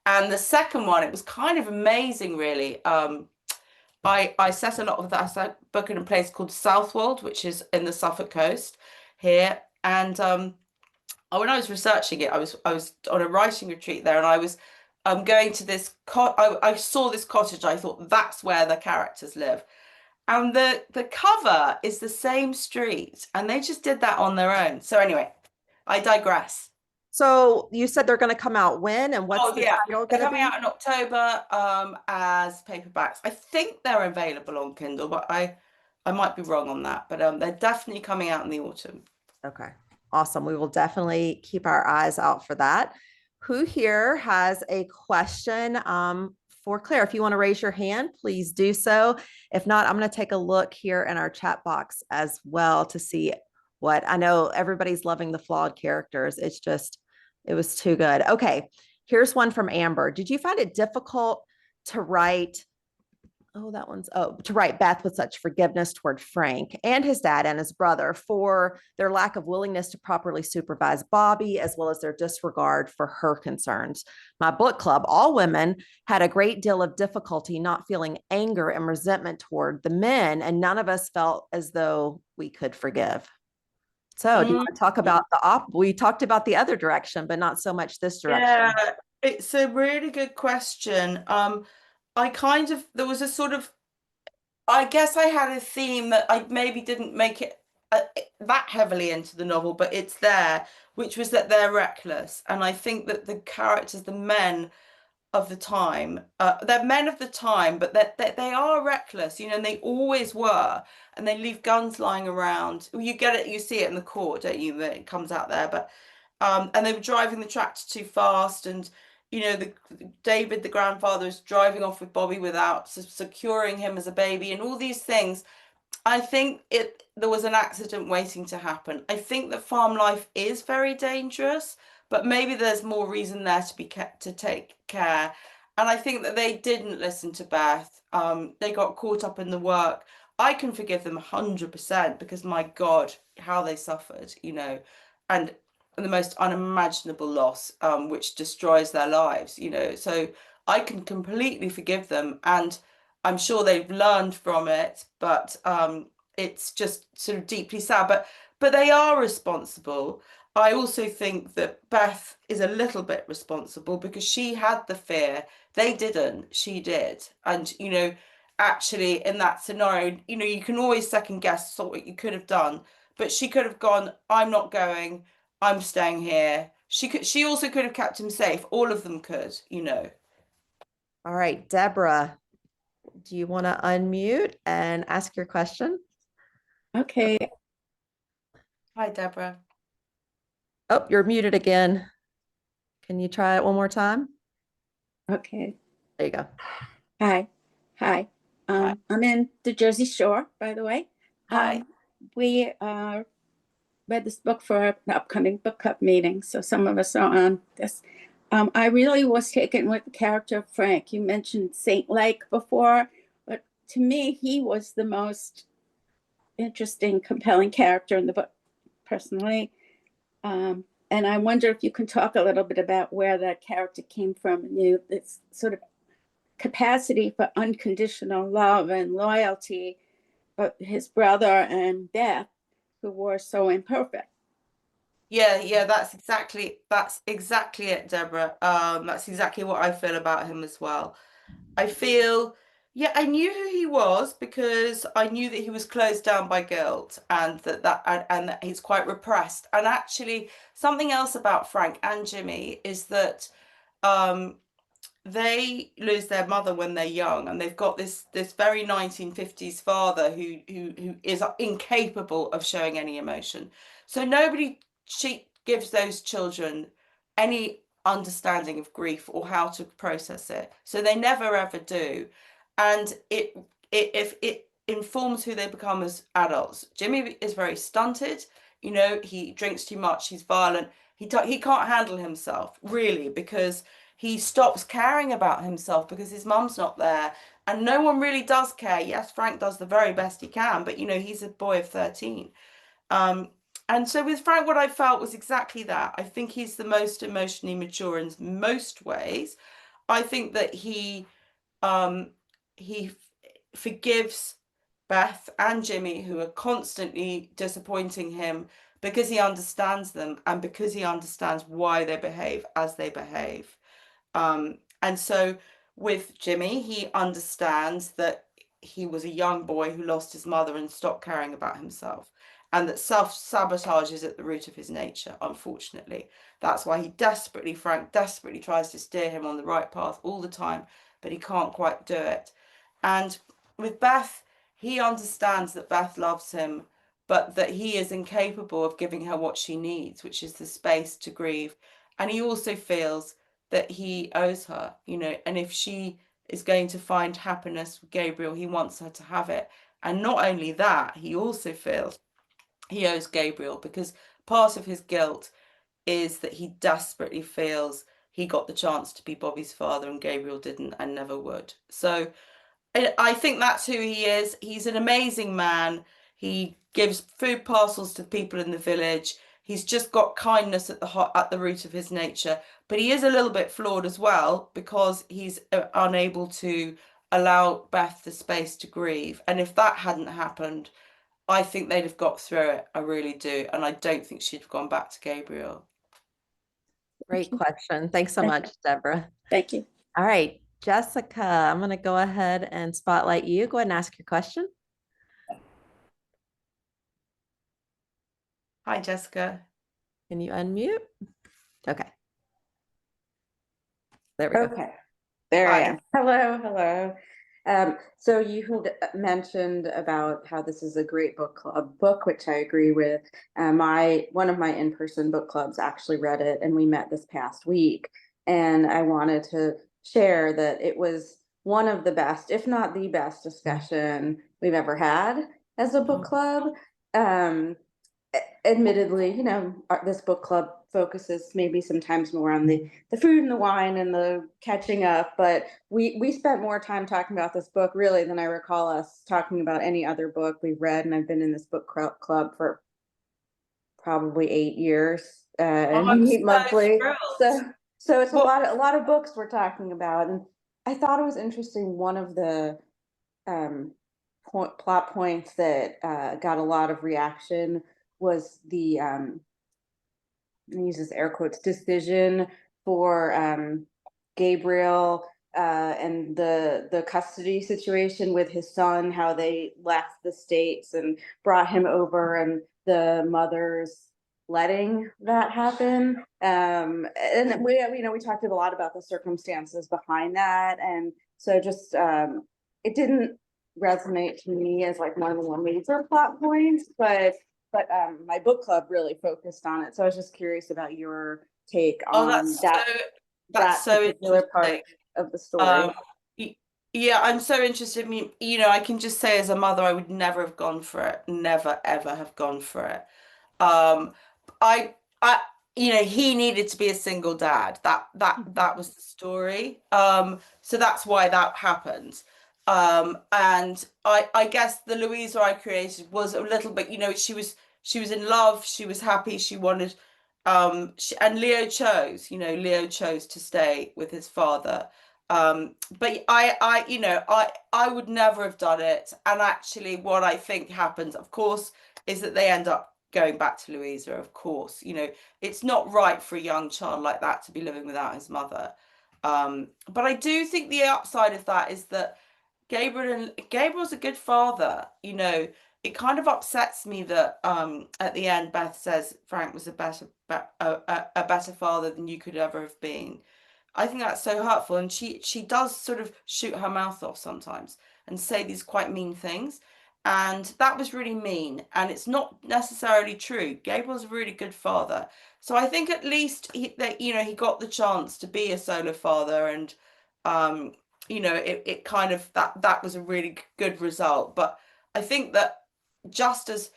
And the second one, it was kind of amazing, really. I set a lot of that book in a place called Southwold, which is in the Suffolk coast here. And when I was researching it, I was on a writing retreat there, and I was going to this I saw this cottage. I thought that's where the characters live, and the cover is the same street, and they just did that on their own. So anyway, I digress. So you said they're going to come out when, and what's Oh the yeah, title they're going to coming be? out in October as paperbacks. I think they're available on Kindle, but I might be wrong on that. But they're definitely coming out in the autumn. Okay, awesome. We will definitely keep our eyes out for that. Who here has a question for Claire? If you want to raise your hand, please do so. If not, I'm going to take a look here in our chat box as well to see what I know. Everybody's loving the flawed characters. It's just, it was too good. Okay, here's one from Amber. Did you find it difficult to write? Oh, that one's, oh, to write Beth with such forgiveness toward Frank and his dad and his brother for their lack of willingness to properly supervise Bobby, as well as their disregard for her concerns. My book club, all women, had a great deal of difficulty not feeling anger and resentment toward the men, and none of us felt as though we could forgive. So, do you Mm, want to talk about we talked about the other direction, but not so much this yeah, direction. it's a really good question. I kind of there was a sort of I guess I had a theme that I maybe didn't make it that heavily into the novel, but it's there, which was that they're reckless. And I think that the characters, the men of the time, they're men of the time, but they are reckless, you know, and they always were. And they leave guns lying around. You get it, you see it in the court, don't you? That it comes out there, but and they were driving the tractor too fast, and you know, David, the grandfather, is driving off with Bobby without securing him as a baby, and all these things. I think there was an accident waiting to happen. I think that farm life is very dangerous, but maybe there's more reason there to be kept to take care. And I think that they didn't listen to Beth. They got caught up in the work. I can forgive them 100% because my God, how they suffered, you know, and the most unimaginable loss, which destroys their lives, you know. So I can completely forgive them, and I'm sure they've learned from it, but it's just sort of deeply sad. But they are responsible. I also think that Beth is a little bit responsible because she had the fear. They didn't. She did. And you know, actually in that scenario, you know, you can always second guess what you could have done. But she could have gone, I'm not going, I'm staying here. She also could have kept him safe. All of them could, you know. All right, Deborah, do you want to unmute and ask your question? Okay, Hi, Deborah. Oh, you're muted again. Can you try it one more time? okay. There you go. Hi, hi. Hi. I'm in the Jersey Shore, by the way. Hi. We read this book for an upcoming book club meeting, so some of us are on this. I really was taken with the character of Frank. You mentioned Saint Lake before, but to me, he was the most interesting, compelling character in the book, personally. And I wonder if you can talk a little bit about where that character came from, and you this sort of capacity for unconditional love and loyalty, but his brother and Beth, who were so imperfect. Yeah, that's exactly it, Deborah. That's exactly what I feel about him as well. I feel, yeah, I knew who he was because I knew that he was closed down by guilt, and and that he's quite repressed. And actually, something else about Frank and Jimmy is that um they lose their mother when they're young, and they've got this very 1950s father who is incapable of showing any emotion. So nobody she gives those children any understanding of grief or how to process it. So they never ever do. And it informs who they become as adults. Jimmy is very stunted, you know, he drinks too much, he's violent. He can't handle himself really because he stops caring about himself because his mum's not there, and no one really does care. Yes, Frank does the very best he can, but you know, he's a boy of 13. um and so with Frank, what I felt was exactly that. I think he's the most emotionally mature in most ways. I think that um he forgives Beth and Jimmy, who are constantly disappointing him, because he understands them and because he understands why they behave as they behave. And so with Jimmy, he understands that he was a young boy who lost his mother and stopped caring about himself, and that self-sabotage is at the root of his nature, unfortunately. That's why Frank desperately tries to steer him on the right path all the time, but he can't quite do it. And with Beth, he understands that Beth loves him, but that he is incapable of giving her what she needs, which is the space to grieve. And he also feels that he owes her, you know, and if she is going to find happiness with Gabriel, he wants her to have it. And not only that, he also feels he owes Gabriel, because part of his guilt is that he desperately feels he got the chance to be Bobby's father and Gabriel didn't and never would. So I think that's who he is. He's an amazing man. He gives food parcels to people in the village. He's just got kindness at the root of his nature, but he is a little bit flawed as well, because he's unable to allow Beth the space to grieve. And if that hadn't happened, I think they'd have got through it. I really do. And I don't think she'd have gone back to Gabriel. Great question. Thanks so much, Deborah. Thank you. All right, Jessica, I'm going to go ahead and spotlight you. Go ahead and ask your question. Hi, Jessica. Can you unmute? Okay. There we go. Okay, there Hi. I am. Hello, hello. So you had mentioned about how this is a great book club book, which I agree with. One of my in-person book clubs actually read it, and we met this past week. And I wanted to share that it was one of the best, if not the best, discussion we've ever had as a book club. Admittedly, you know, this book club focuses maybe sometimes more on the food and the wine and the catching up, but we spent more time talking about this book really than I recall us talking about any other book we've read. And I've been in this book club for probably 8 years, and we I'm meet so monthly. thrilled. So it's Well- a lot of books we're talking about. And I thought it was interesting. One of the plot points that got a lot of reaction was the uses air quotes decision for Gabriel and the custody situation with his son, how they left the States and brought him over, and the mother's letting that happen. And we, you know, we talked a lot about the circumstances behind that, and so just it didn't resonate to me as like one of the major plot points, but my book club really focused on it. So I was just curious about your take on that's so particular part interesting. of the story. Yeah, I'm so interested. I mean, you know, I can just say as a mother, I would never have gone for it. Never, ever have gone for it. I, you know, he needed to be a single dad. That was the story. So that's why that happened. And I guess the Louisa I created was a little bit, you know, she was in love, she was happy, she wanted, and Leo chose to stay with his father. But I, you know, I would never have done it. And actually what I think happens, of course, is that they end up going back to Louisa, of course. You know, it's not right for a young child like that to be living without his mother. But I do think the upside of that is that Gabriel's a good father. You know, it kind of upsets me that at the end Beth says Frank was a better father than you could ever have been. I think that's so hurtful, and she does sort of shoot her mouth off sometimes and say these quite mean things, and that was really mean, and it's not necessarily true. Gabriel's a really good father, so I think at least he got the chance to be a solo father, and you know, it kind of that was a really good result. But I think that just as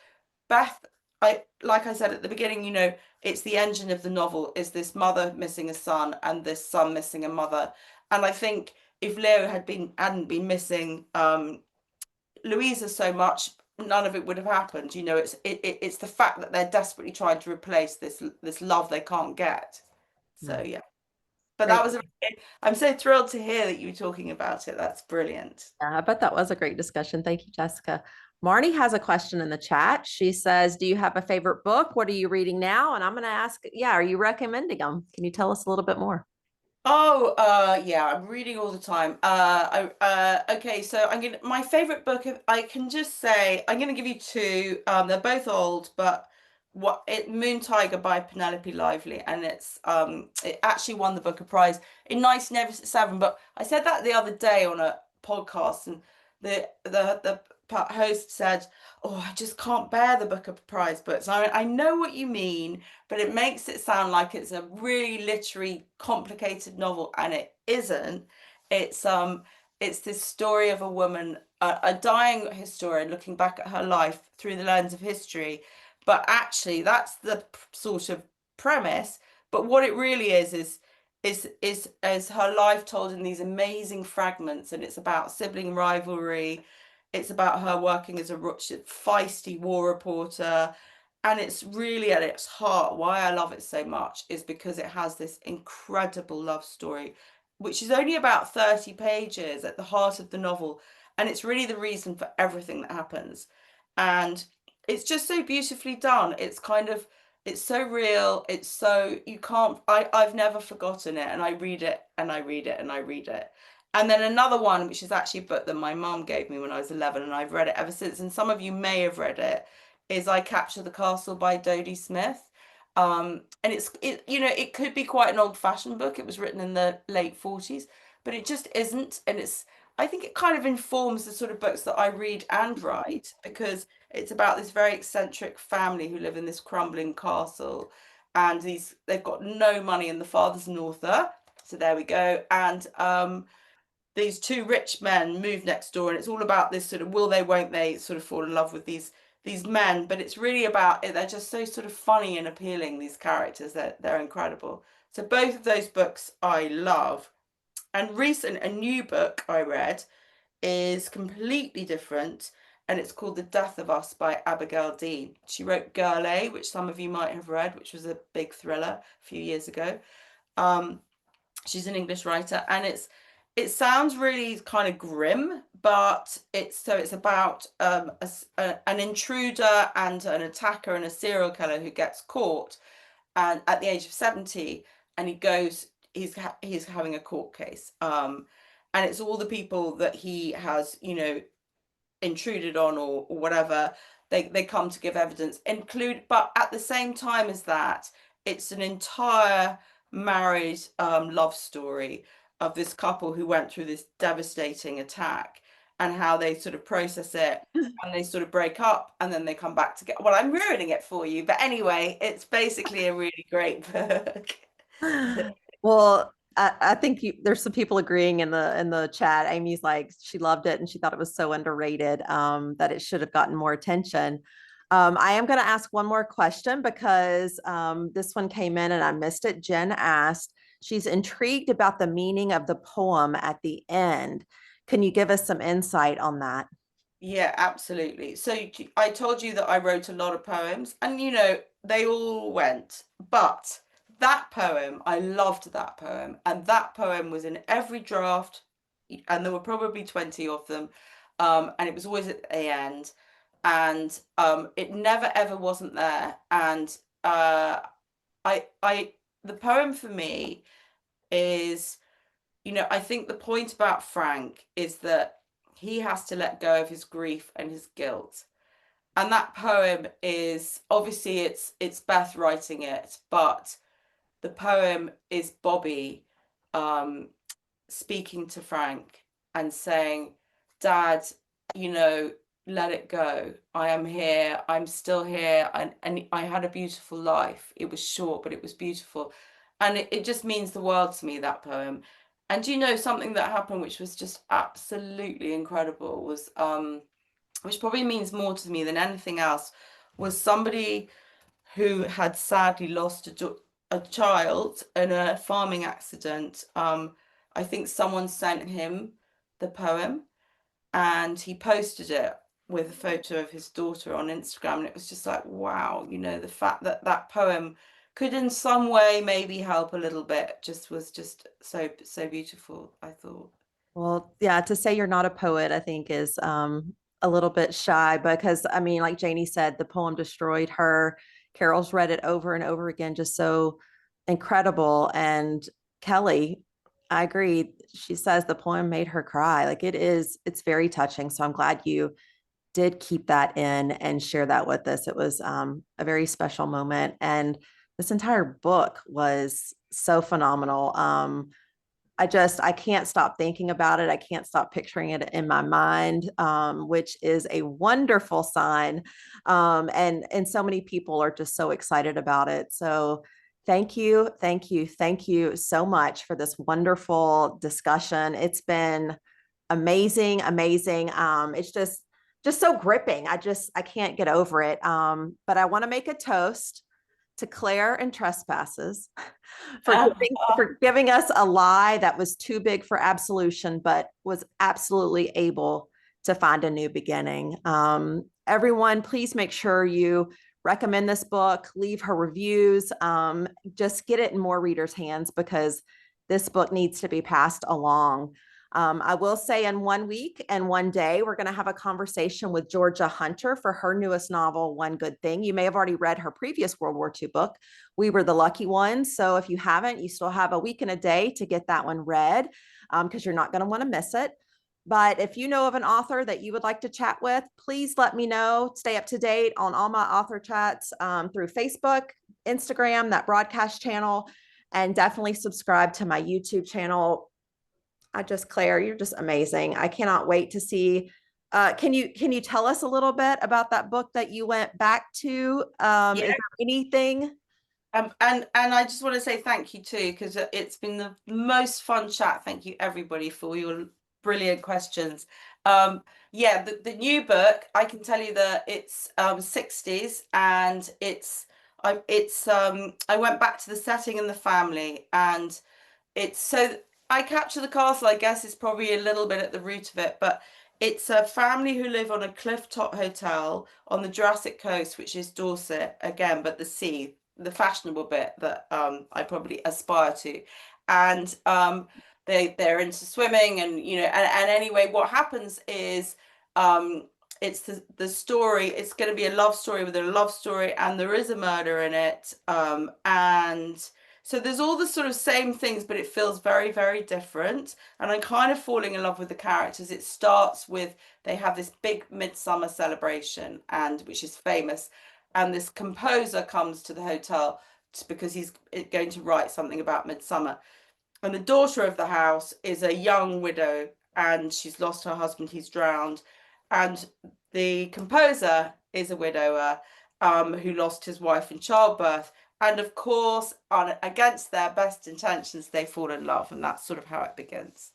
Beth, like I said at the beginning, you know, it's the engine of the novel is this mother missing a son and this son missing a mother. And I think if Leo hadn't been missing Louisa so much, none of it would have happened. You know, it's the fact that they're desperately trying to replace this love they can't get. So yeah. But Great. that was, I'm so thrilled to hear that you were talking about it. That's brilliant. Yeah, I bet that was a great discussion. Thank you, Jessica. Marnie has a question in the chat. She says, do you have a favorite book? What are you reading now? And I'm going to ask, yeah, are you recommending them? Can you tell us a little bit more? Oh, yeah, I'm reading all the time. Okay, so my favorite book, I can just say, I'm gonna give you two. They're both old, but Moon Tiger by Penelope Lively, and it actually won the Booker Prize in 1997. But I said that the other day on a podcast, and the host said, "Oh, I just can't bear the Booker Prize books." And I know what you mean, but it makes it sound like it's a really literary, complicated novel, and it isn't. It's this story of a woman, a dying historian, looking back at her life through the lens of history. But actually, that's the sort of premise. But what it really is her life told in these amazing fragments, and it's about sibling rivalry. It's about her working as a feisty war reporter. And it's really at its heart, why I love it so much is because it has this incredible love story, which is only about 30 pages at the heart of the novel. And it's really the reason for everything that happens. And it's just so beautifully done. It's so real. It's so, I've never forgotten it. And I read it and I read it and I read it. And then another one, which is actually a book that my mum gave me when I was 11, and I've read it ever since. And some of you may have read it, is I Capture the Castle by Dodie Smith. And it could be quite an old-fashioned book. It was written in the late 40s, but it just isn't. And I think it kind of informs the sort of books that I read and write, because it's about this very eccentric family who live in this crumbling castle, and they've got no money, and the father's an author. So there we go. And these two rich men move next door, and it's all about this sort of will they, won't they sort of fall in love with these men. But it's really about it. They're just so sort of funny and appealing, these characters. They're incredible. So both of those books I love. And a new book I read is completely different, and it's called The Death of Us by Abigail Dean. She wrote Girl A, which some of you might have read, which was a big thriller a few years ago. She's an English writer, and it sounds really kind of grim, but it's about an intruder and an attacker and a serial killer who gets caught, and at the age of 70, and he's having a court case, and it's all the people that he has intruded on or whatever. They come to give evidence, but at the same time as that, it's an entire married love story of this couple who went through this devastating attack, and how they sort of process it, and they sort of break up, and then they come back together. Well, I'm ruining it for you, but anyway, it's basically a really great book. Well, I think there's some people agreeing in the chat. Amy's like, she loved it and she thought it was so underrated, that it should have gotten more attention. I am going to ask one more question because this one came in and I missed it. Jen asked, she's intrigued about the meaning of the poem at the end. Can you give us some insight on that? Yeah, absolutely. So I told you that I wrote a lot of poems, and they all went, but that poem, I loved that poem, and that poem was in every draft, and there were probably 20 of them, and it was always at the end, and it never ever wasn't there. And the poem for me is, I think the point about Frank is that he has to let go of his grief and his guilt. And that poem is, obviously it's Beth writing it, but the poem is Bobby speaking to Frank and saying, Dad, let it go. I am here. I'm still here. And I had a beautiful life. It was short, but it was beautiful. And it just means the world to me, that poem. And something that happened, which was just absolutely incredible, was, which probably means more to me than anything else, was somebody who had sadly lost a child in a farming accident. I think someone sent him the poem, and he posted it with a photo of his daughter on Instagram, and it was just like, wow, the fact that that poem could in some way maybe help a little bit. Was just so beautiful, I thought. Well, yeah, to say you're not a poet, I think is a little bit shy, because I mean, like Janie said, the poem destroyed her. Carol's read it over and over again, just so incredible. And Kelly, I agree. She says the poem made her cry. Like it's very touching. So I'm glad you did keep that in and share that with us. It was a very special moment. And this entire book was so phenomenal. I can't stop thinking about it. I can't stop picturing it in my mind, which is a wonderful sign. And so many people are just so excited about it. So thank you, thank you, thank you so much for this wonderful discussion. It's been amazing, amazing. It's just so gripping. I can't get over it. But I want to make a toast to Clare and trespasses for giving us a lie that was too big for absolution, but was absolutely able to find a new beginning. Everyone, please make sure you recommend this book, leave her reviews, just get it in more readers' hands, because this book needs to be passed along. I will say in 1 week and 1 day, we're going to have a conversation with Georgia Hunter for her newest novel, One Good Thing. You may have already read her previous World War II book, We Were the Lucky Ones. So if you haven't, you still have a week and a day to get that one read, because you're not going to want to miss it. But if you know of an author that you would like to chat with, please let me know. Stay up to date on all my author chats through Facebook, Instagram, that broadcast channel, and definitely subscribe to my YouTube channel. Clare, you're just amazing. I cannot wait to see. Can you tell us a little bit about that book that you went back to? Is there anything? And I just want to say thank you too, because it's been the most fun chat. Thank you everybody for your brilliant questions. Yeah, the new book, I can tell you that it's 60s, and I went back to the setting and the family, and it's so I capture the castle, I guess, is probably a little bit at the root of it, but it's a family who live on a cliff-top hotel on the Jurassic Coast, which is Dorset again, but the sea, the fashionable bit that I probably aspire to. And they're into swimming, and and anyway, what happens is it's the story. It's going to be a love story within a love story, and there is a murder in it, and so there's all the sort of same things, but it feels very, very different. And I'm kind of falling in love with the characters. It starts with, they have this big midsummer celebration, and which is famous. And this composer comes to the hotel because he's going to write something about midsummer. And the daughter of the house is a young widow, and she's lost her husband, he's drowned. And the composer is a widower who lost his wife in childbirth. And of course, against their best intentions, they fall in love. And that's sort of how it begins.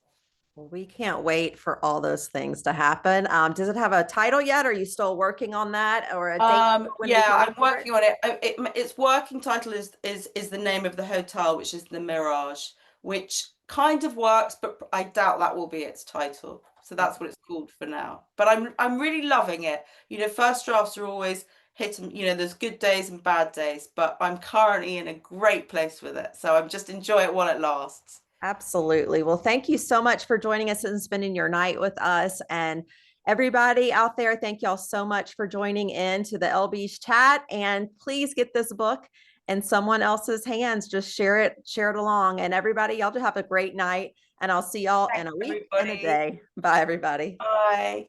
Well, we can't wait for all those things to happen. Does it have a title yet? Are you still working on that, or a date? Yeah, I'm working on it. Its working title is the name of the hotel, which is the Mirage, which kind of works, but I doubt that will be its title. So that's what it's called for now. But I'm really loving it. First drafts are always hit and there's good days and bad days, but I'm currently in a great place with it, so I'm just enjoy it while it lasts. Absolutely. Well, thank you so much for joining us and spending your night with us. And everybody out there, thank y'all so much for joining in to the LB's chat. And please get this book in someone else's hands. Just share it along. And everybody, y'all just have a great night. And I'll see y'all in a week and a day. Bye, everybody. Bye.